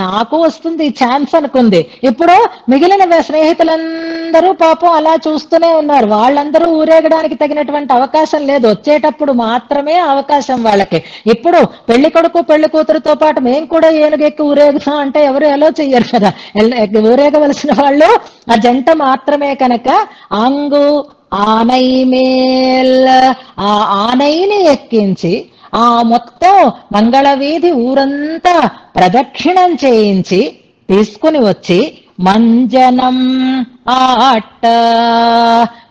Speaker 1: నాకు వస్తుంది ఛాన్స్ అనుకుంది. ఇప్పుడు మిగిలిన స్నేహితులందరూ పాపం అలా చూస్తూనే ఉన్నారు. వాళ్ళందరూ ఊరేగడానికి తగినటువంటి అవకాశం లేదు, వచ్చేటప్పుడు మాత్రమే అవకాశం వాళ్ళకి. ఇప్పుడు పెళ్లి కొడుకు పెళ్లి కూతురుతో పాటు మేము కూడా ఏనుగెక్కి ఊరేగుతాం అంటే ఎవరు ఎలా చెయ్యరు కదా. ఊరేగవలసిన వాళ్ళు ఆ జంట మాత్రమే కనుక అంగు ఆనై మేల్, ఆ ఆనైని ఎక్కించి ఆ మొత్తం మంగళవీధి ఊరంతా ప్రదక్షిణం చేయించి తీసుకుని వచ్చి మంజనం ఆట,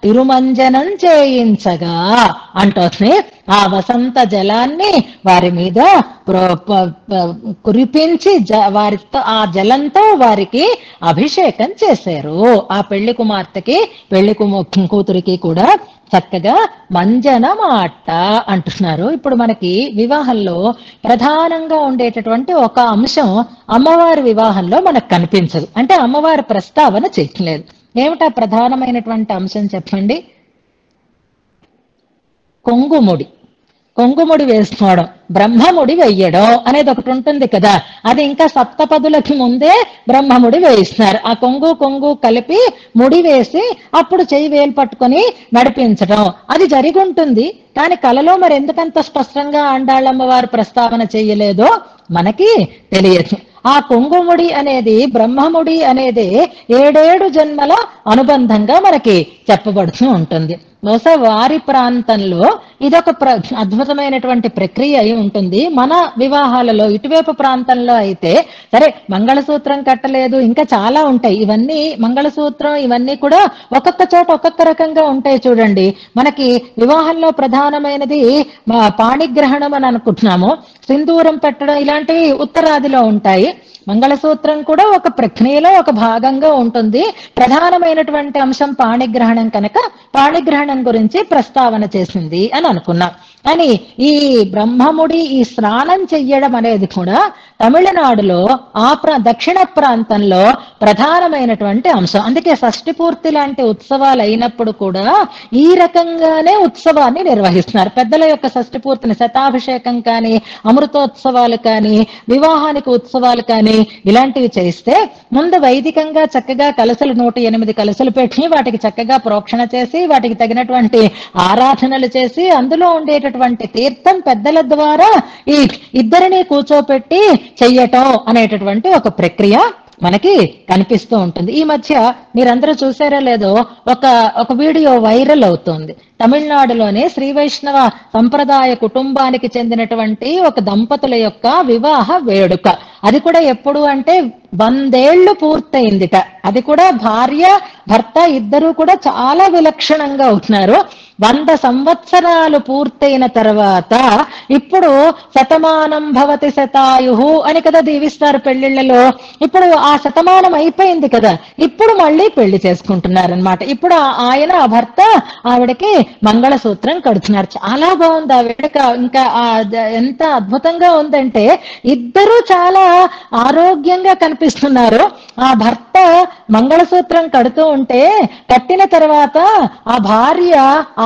Speaker 1: తిరుమంజనం చేయించగా అంటోని ఆ వసంత జలాన్ని వారి మీద కురిపించి వారితో ఆ జలంతో వారికి అభిషేకం చేశారు. ఆ పెళ్లి కుమార్తెకి పెళ్లి కూతురికి కూడా చక్కగా మంజనమాట అంటున్నారు. ఇప్పుడు మనకి వివాహంలో ప్రధానంగా ఉండేటటువంటి ఒక అంశం అమ్మవారి వివాహంలో మనకు కనిపించదు, అంటే అమ్మవారి ప్రస్తావన చేయట్లేదు. ఏమిటా ప్రధానమైనటువంటి అంశం చెప్పండి? కొంగుముడి. కొంగుముడి వేసుకోవడం, బ్రహ్మముడి వెయ్యడం అనేది ఒకటి ఉంటుంది కదా. అది ఇంకా సప్తపదులకి ముందే బ్రహ్మముడి వేయిస్తున్నారు. ఆ కొంగు కలిపి ముడి వేసి అప్పుడు చెయ్యి వేలు పట్టుకొని నడిపించడం అది జరిగి ఉంటుంది. కానీ కలలో మరి ఎందుకంత స్పష్టంగా ఆండాళ్ళమ్మవారు ప్రస్తావన చేయలేదో మనకి తెలియదు. ఆ కొంగుముడి అనేది బ్రహ్మముడి అనేది 7 జన్మల అనుబంధంగా మనకి చెప్పబడుతూ ఉంటుంది. బహుశా వారి ప్రాంతంలో ఇదొక అద్భుతమైనటువంటి ప్రక్రియ అయి ఉంటుంది. మన వివాహాలలో ఇటువైపు ప్రాంతంలో అయితే సరే మంగళసూత్రం కట్టలేదు, ఇంకా చాలా ఉంటాయి. ఇవన్నీ మంగళసూత్రం ఇవన్నీ కూడా ఒక్కొక్క చోట ఒక్కొక్క రకంగా ఉంటాయి. చూడండి, మనకి వివాహంలో ప్రధానమైనది పాణిగ్రహణం అని అనుకుంటున్నాము, సింధూరం పెట్టడం ఇలాంటివి ఉత్తరాదిలో ఉంటాయి. మంగళసూత్రం కూడా ఒక ప్రక్రియలో ఒక భాగంగా ఉంటుంది. ప్రధానమైనటువంటి అంశం పాణిగ్రహణం కనుక పాణిగ్రహణం గురించి ప్రస్తావన చేసింది అని అనుకున్నాం. కానీ ఈ బ్రహ్మముడి ఈ స్నానం చెయ్యడం అనేది కూడా తమిళనాడులో ఆ దక్షిణ ప్రాంతంలో ప్రధానమైనటువంటి అంశం. అందుకే షష్ఠి పూర్తి లాంటి ఉత్సవాలు అయినప్పుడు కూడా ఈ రకంగానే ఉత్సవాన్ని నిర్వహిస్తున్నారు. పెద్దల యొక్క షష్ఠి పూర్తిని శతాభిషేకం కానీ, అమృతోత్సవాలు కానీ, వివాహానికి ఉత్సవాలు కానీ ఇలాంటివి చేస్తే ముందు వైదికంగా చక్కగా కలశలు 108 కలశలు పెట్టి వాటికి చక్కగా ప్రోక్షణ చేసి వాటికి తగినటువంటి ఆరాధనలు చేసి అందులో ఉండేటటువంటి తీర్థం పెద్దల ద్వారా ఈ ఇద్దరిని కూర్చోపెట్టి చెయ్యటం అనేటటువంటి ఒక ప్రక్రియ మనకి కనిపిస్తూ ఉంటుంది. ఈ మధ్య మీరందరూ చూసారో లేదో ఒక వీడియో వైరల్ అవుతుంది. తమిళనాడులోనే శ్రీ వైష్ణవ సంప్రదాయ కుటుంబానికి చెందినటువంటి ఒక దంపతుల యొక్క వివాహ వేడుక. అది కూడా ఎప్పుడు అంటే 100 ఏళ్లు పూర్తయిందిట. అది కూడా భార్య భర్త ఇద్దరూ కూడా చాలా విలక్షణంగా ఉంటున్నారు. 100 సంవత్సరాలు పూర్తయిన తర్వాత ఇప్పుడు శతమానం భవతి శతాయుహు అని కదా దీవిస్తారు పెళ్లిళ్లలో. ఇప్పుడు ఆ శతమానం అయిపోయింది కదా, ఇప్పుడు మళ్ళీ పెళ్లి చేసుకుంటున్నారనమాట. ఇప్పుడు ఆయన ఆ భర్త ఆవిడకి మంగళసూత్రం కడుతున్నారు. చాలా బాగుంది ఆ వేడుక. ఇంకా ఎంత అద్భుతంగా ఉందంటే ఇద్దరూ చాలా ఆరోగ్యంగా కనిపిస్తున్నారు. ఆ భర్త మంగళసూత్రం కడుతూ ఉంటే కట్టిన తర్వాత ఆ భార్య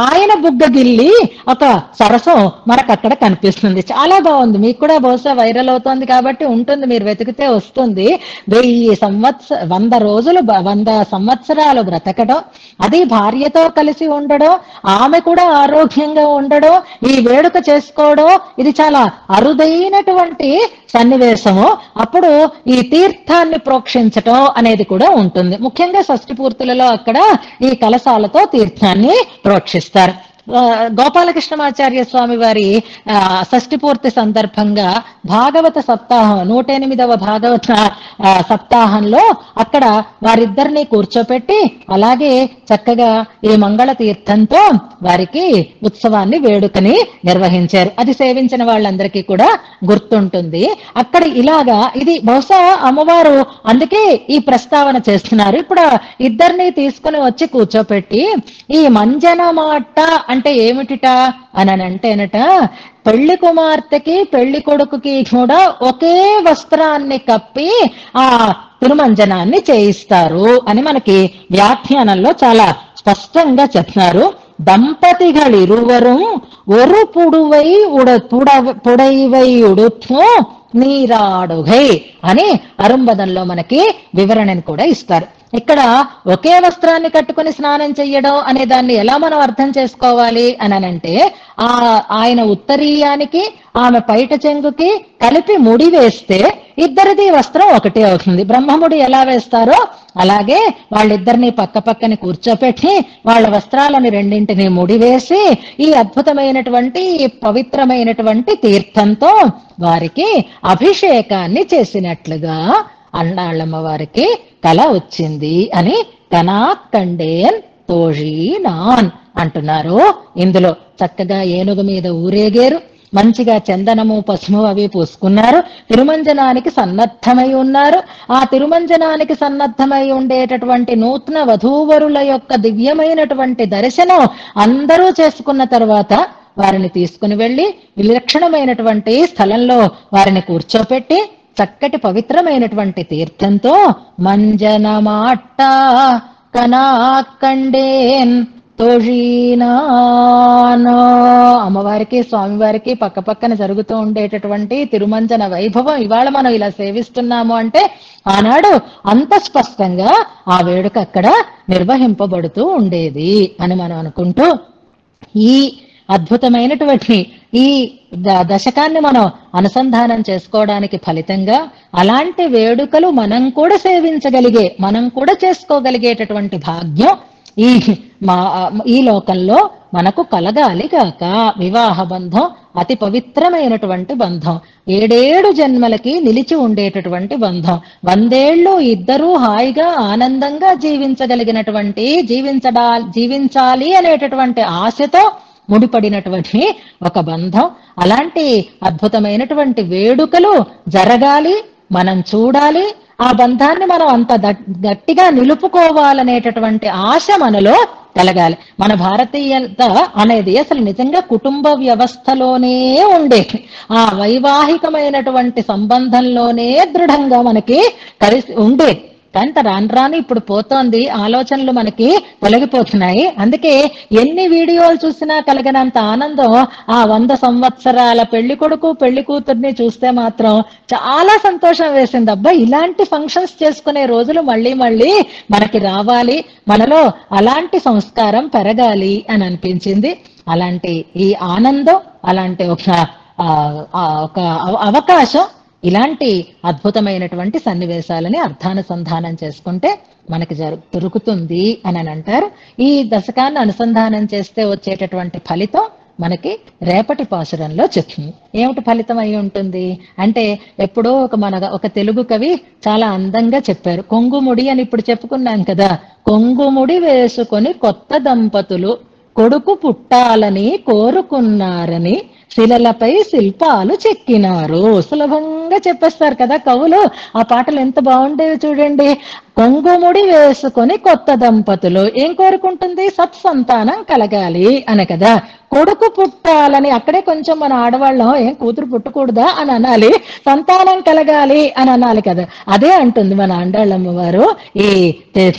Speaker 1: ఆయన బుగ్గగిల్లి ఒక సరసం మనకు అక్కడ కనిపిస్తుంది. చాలా బాగుంది. మీకు కూడా బహుశా వైరల్ అవుతోంది కాబట్టి ఉంటుంది, మీరు వెతికితే వస్తుంది. 100 రోజులు 100 సంవత్సరాలు బ్రతకడం, అది భార్యతో కలిసి ఉండడం, ఆమె కూడా ఆరోగ్యంగా ఉండడం, ఈ వేడుక చేసుకోవడం, ఇది చాలా అరుదైనటువంటి సన్నివేశము. అప్పుడు ఈ తీర్థాన్ని ప్రోక్షించటం అనేది కూడా ఉంటుంది. ముఖ్యంగా షష్ఠి పూర్తులలో అక్కడ ఈ కలశాలతో తీర్థాన్ని ప్రోక్షిస్తారు. గోపాలకృష్ణమాచార్య స్వామి వారి షష్ఠి పూర్తి సందర్భంగా భాగవత సప్తాహం 108వ భాగవత సప్తాహంలో అక్కడ వారిద్దరిని కూర్చోపెట్టి అలాగే చక్కగా ఈ మంగళ తీర్థంతో వారికి ఉత్సవాన్ని వేడుకని నిర్వహించారు. అది సేవించిన వాళ్ళందరికీ కూడా గుర్తుంటుంది. అక్కడ ఇలాగా ఇది బహుశా అమ్మవారు అందుకే ఈ ప్రస్తావన చేస్తున్నారు. ఇప్పుడు ఇద్దరిని తీసుకుని వచ్చి కూర్చోపెట్టి ఈ మంజనమాట అంటే ఏమిటిట అని అంటేనట, పెళ్లి కుమార్తెకి పెళ్లి కొడుకుకి కూడా ఒకే వస్త్రాన్ని కప్పి ఆ తిరుమంజనాన్ని చేయిస్తారు అని మనకి వ్యాఖ్యానంలో చాలా స్పష్టంగా చెప్తున్నారు. దంపతిಗಳಿರುವರು ஒரு புடுவை புடைவை ఉడుతూ నీరాడుగై అని అరుంబదంలో మనకి వివరణను కూడా ఇస్తారు. ఇక్కడ ఒకే వస్త్రాన్ని కట్టుకుని స్నానం చెయ్యడం అనే దాన్ని ఎలా మనం అర్థం చేసుకోవాలి అని అంటే, ఆయన ఉత్తరీయానికి ఆమె పైట చెంగుకి కలిపి ముడి వేస్తే ఇద్దరిది వస్త్రం ఒకటే అవుతుంది. బ్రహ్మముడి ఎలా వేస్తారో అలాగే వాళ్ళిద్దరిని పక్క పక్కని కూర్చోపెట్టి వాళ్ళ వస్త్రాలను రెండింటిని ముడివేసి ఈ అద్భుతమైనటువంటి పవిత్రమైనటువంటి తీర్థంతో వారికి అభిషేకాన్ని చేసినట్లుగా అన్నాళ్ళమ్మ వారికి కల వచ్చింది అని కనాకండేన్ తోషీనాన్ అంటున్నారు. ఇందులో చక్కగా ఏనుగు మీద ఊరేగేరు, మంచిగా చందనము పసుము అవి పూసుకున్నారు, తిరుమంజనానికి సన్నద్ధమై ఉన్నారు. ఆ తిరుమంజనానికి సన్నద్ధమై ఉండేటటువంటి నూతన వధూవరుల యొక్క దివ్యమైనటువంటి దర్శనం అందరూ చేసుకున్న తర్వాత వారిని తీసుకుని వెళ్లి విలక్షణమైనటువంటి స్థలంలో వారిని కూర్చోపెట్టి చక్కటి పవిత్రమైనటువంటి తీర్థంతో మంజనమాట్ట కనాకండేన్ తోషీనానో, అమ్మవారికి స్వామివారికి పక్క పక్కన జరుగుతూ ఉండేటటువంటి తిరుమంజన వైభవం ఇవాళ మనం ఇలా సేవిస్తున్నాము అంటే ఆనాడు అంత స్పష్టంగా ఆ వేడుక అక్కడ నిర్వహింపబడుతూ ఉండేది అని మనం అనుకుంటూ, ఈ అద్భుతమైనటువంటి ఈ దశకాన్ని మనం అనుసంధానం చేసుకోవడానికి ఫలితంగా అలాంటి వేడుకలు మనం కూడా సేవించగలిగే, మనం కూడా చేసుకోగలిగేటటువంటి భాగ్యం ఈ లోకంలో మనకు కలగాలి గాక. వివాహ బంధం అతి పవిత్రమైనటువంటి బంధం, 7 జన్మలకి నిలిచి ఉండేటటువంటి బంధం, 100 ఏళ్ళు ఇద్దరూ హాయిగా ఆనందంగా జీవించగలిగినటువంటి జీవించాలి అనేటటువంటి ఆశతో ముడిపడినటువంటి ఒక బంధం. అలాంటి అద్భుతమైనటువంటి వేడుకలు జరగాలి, మనం చూడాలి, ఆ బంధాన్ని మనం అంత గట్టిగా నిలుపుకోవాలనేటటువంటి ఆశ మనలో కలగాలి. మన భారతీయత అనేది అసలు నిజంగా కుటుంబ వ్యవస్థలోనే ఉండేది, ఆ వైవాహికమైనటువంటి సంబంధంలోనే దృఢంగా మనకి కలిసి ఉండేది. కానీ రాను రాను ఇప్పుడు పోతోంది, ఆలోచనలు మనకి తొలగిపోతున్నాయి. అందుకే ఎన్ని వీడియోలు చూసినా కలిగినంత ఆనందం ఆ 100 సంవత్సరాల పెళ్లి కొడుకు పెళ్లి కూతుర్ని చూస్తే మాత్రం చాలా సంతోషం వేసింది. అబ్బా, ఇలాంటి ఫంక్షన్స్ చేసుకునే రోజులు మళ్ళీ మళ్ళీ మనకి రావాలి, మనలో అలాంటి సంస్కారం పెరగాలి అని అనిపించింది. అలాంటి ఈ ఆనందం, అలాంటి ఒక అవకాశం, ఇలాంటి అద్భుతమైనటువంటి సన్నివేశాలని అర్థానుసంధానం చేసుకుంటే మనకి దొరుకుతుంది అని అంటారు. ఈ దశకాన్ని అనుసంధానం చేస్తే వచ్చేటటువంటి ఫలితం మనకి రేపటి పాసురంలో చెప్తుంది. ఏమిటి ఫలితం అయి ఉంటుంది అంటే, ఎప్పుడో ఒక తెలుగు కవి చాలా అందంగా చెప్పారు. కొంగుముడి అని ఇప్పుడు చెప్పుకున్నాం కదా, కొంగుముడి వేసుకొని కొత్త దంపతులు కొడుకు పుట్టాలని కోరుకున్నారని శిలలపై శిల్పాలు చెక్కినారు. సులభంగా చెప్పేస్తారు కదా కవులు. ఆ పాటలు ఎంత బాగుండేవి చూడండి. కొంగుముడి వేసుకొని కొత్త దంపతులు ఏం కోరుకుంటుంది? సత్సంతానం కలగాలి అని కదా. కొడుకు పుట్టాలని, అక్కడే కొంచెం మన ఆడవాళ్ళం ఏం కూతురు పుట్టకూడదా అని అనాలి, సంతానం కలగాలి అని అనాలి కదా. అదే అంటుంది మన ఆండాళ్ళమ్మ వారు ఈ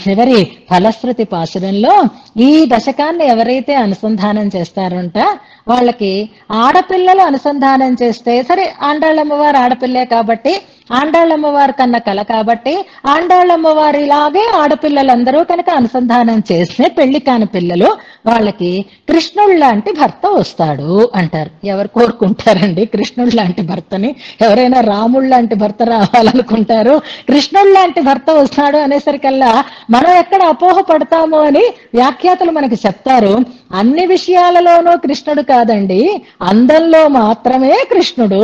Speaker 1: చివరి ఫలశ్రుతి పాసురంలో. ఈ దశకాన్ని ఎవరైతే అనుసంధానం చేస్తారంట వాళ్ళకి ఆడపిల్లలు అనుసంధానం చేస్తే, సరే ఆండాళ్ళమ్మవారు ఆడపిల్లే కాబట్టి, ఆండాళ్ళమ్మవారి కన్న కల కాబట్టి, ఆండాళ్ళమ్మవారిలాగే ఆడపిల్లలందరూ కనుక అనుసంధానం చేస్తే పెళ్లి కాని పిల్లలు వాళ్ళకి కృష్ణుడు లాంటి భర్త వస్తాడు అంటారు. ఎవరు కోరుకుంటారండి కృష్ణుడు లాంటి భర్తని? ఎవరైనా రాముడు లాంటి భర్త రావాలనుకుంటారు. కృష్ణుడు లాంటి భర్త వస్తాడు అనేసరికల్లా మనం ఎక్కడ అపోహ పడతాము అని వ్యాఖ్యాతలు మనకి చెప్తారు. అన్ని విషయాలలోనూ కృష్ణుడు కాదండి, అందంలో మాత్రమే కృష్ణుడు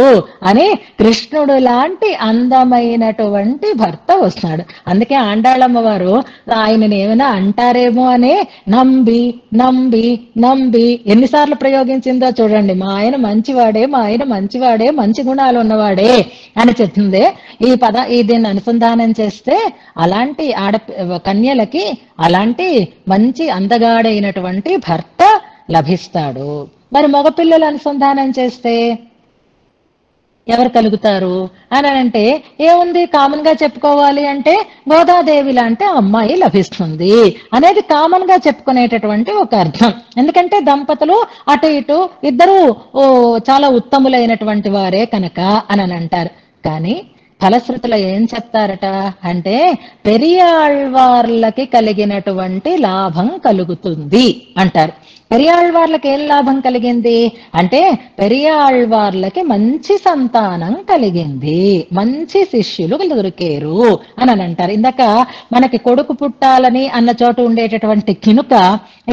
Speaker 1: అని, కృష్ణుడు లాంటి అందమైనటువంటి భర్త వస్తాడు. అందుకే ఆండాళ్ళమ్మ వారు ఆయనని ఏమైనా అంటారేమో అని నంబి నంబి నంబి ఎన్నిసార్లు ప్రయోగించిందో చూడండి. మా ఆయన మంచివాడే, మా ఆయన మంచివాడే, మంచి గుణాలు ఉన్నవాడే అని చెప్తుంది. దీన్ని అనుసంధానం చేస్తే అలాంటి కన్యలకి అలాంటి మంచి అందగాడైనటువంటి భర్త లభిస్తాడు. మరి మగపిల్లలు అనుసంధానం చేస్తే ఎవరు కలుగుతారు అని అంటే ఏముంది, కామన్ గా చెప్పుకోవాలి అంటే గోదాదేవి లాంటి అమ్మాయి లభిస్తుంది అనేది కామన్ గా చెప్పుకునేటటువంటి ఒక అర్థం. ఎందుకంటే దంపతులు అటు ఇటు ఇద్దరు చాలా ఉత్తములైనటువంటి వారే కనుక అని అంటారు. కానీ ఫలశ్రుతిలో ఏం చెప్తారట అంటే పెరియాళ్వార్లకి కలిగినటువంటి లాభం కలుగుతుంది అంటారు. పెరియాళ్వార్లకి ఏం లాభం కలిగింది అంటే పెరియాళ్వార్లకి మంచి సంతానం కలిగింది, మంచి శిష్యులు దొరికేరు అని అంటారు. ఇందాక మనకి కొడుకు పుట్టాలని అన్న చోట ఉండేటటువంటి కినుక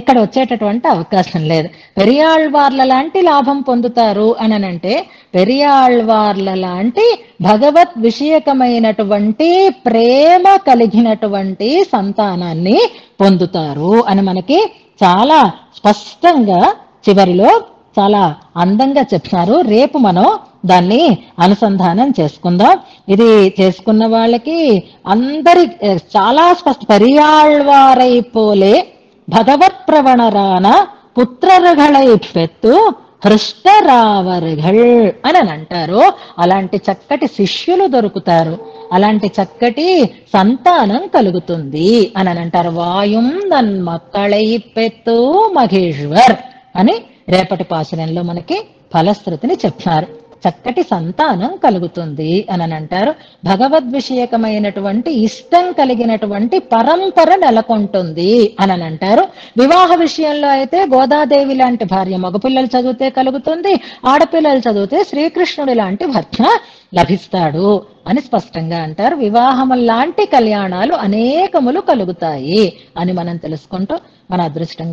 Speaker 1: ఇక్కడ వచ్చేటటువంటి అవకాశం లేదు. పెరియాళ్వార్ల లాంటి లాభం పొందుతారు అని అంటే పెరియాళ్వార్ల లాంటి భగవత్ విషయకమైనటువంటి ప్రేమ కలిగినటువంటి సంతానాన్ని పొందుతారు అని మనకి చాలా స్పష్టంగా చివరిలో చాలా అందంగా చెప్తున్నారు. రేపు మనం దాన్ని అనుసంధానం చేసుకుందాం. ఇది చేసుకున్న వాళ్ళకి అందరి చాలా స్పష్ట పెరియాళ్వారై పోలే భగవత్ ప్రవణరాన పుత్రరుகளை పెత్తు హృష్టరావరుகள் అని అంటారు. అలాంటి చక్కటి శిష్యులు దొరుకుతారు, అలాంటి చక్కటి సంతానం కలుగుతుంది అని అంటారు. వాయుం నన్ మక్కళై పెత్తు మహేశ్వర్ అని రేపటి పాశనంలో మనకి ఫలశ్రుతిని చెప్తున్నారు. చక్కటి సంతానం కలుగుతుంది అని అంటారు. భగవద్విషయకమైనటువంటి ఇష్టం కలిగినటువంటి పరంపర నెలకొంటుంది అని అంటారు. వివాహ విషయంలో అయితే గోదాదేవి లాంటి భార్య మగపిల్లలు చదివితే కలుగుతుంది, ఆడపిల్లలు చదివితే శ్రీకృష్ణుడి లాంటి భర్త లభిస్తాడు అని స్పష్టంగా అంటారు. వివాహం లాంటి కళ్యాణాలు అనేకములు కలుగుతాయి అని మనం తెలుసుకుంటూ మన అదృష్టం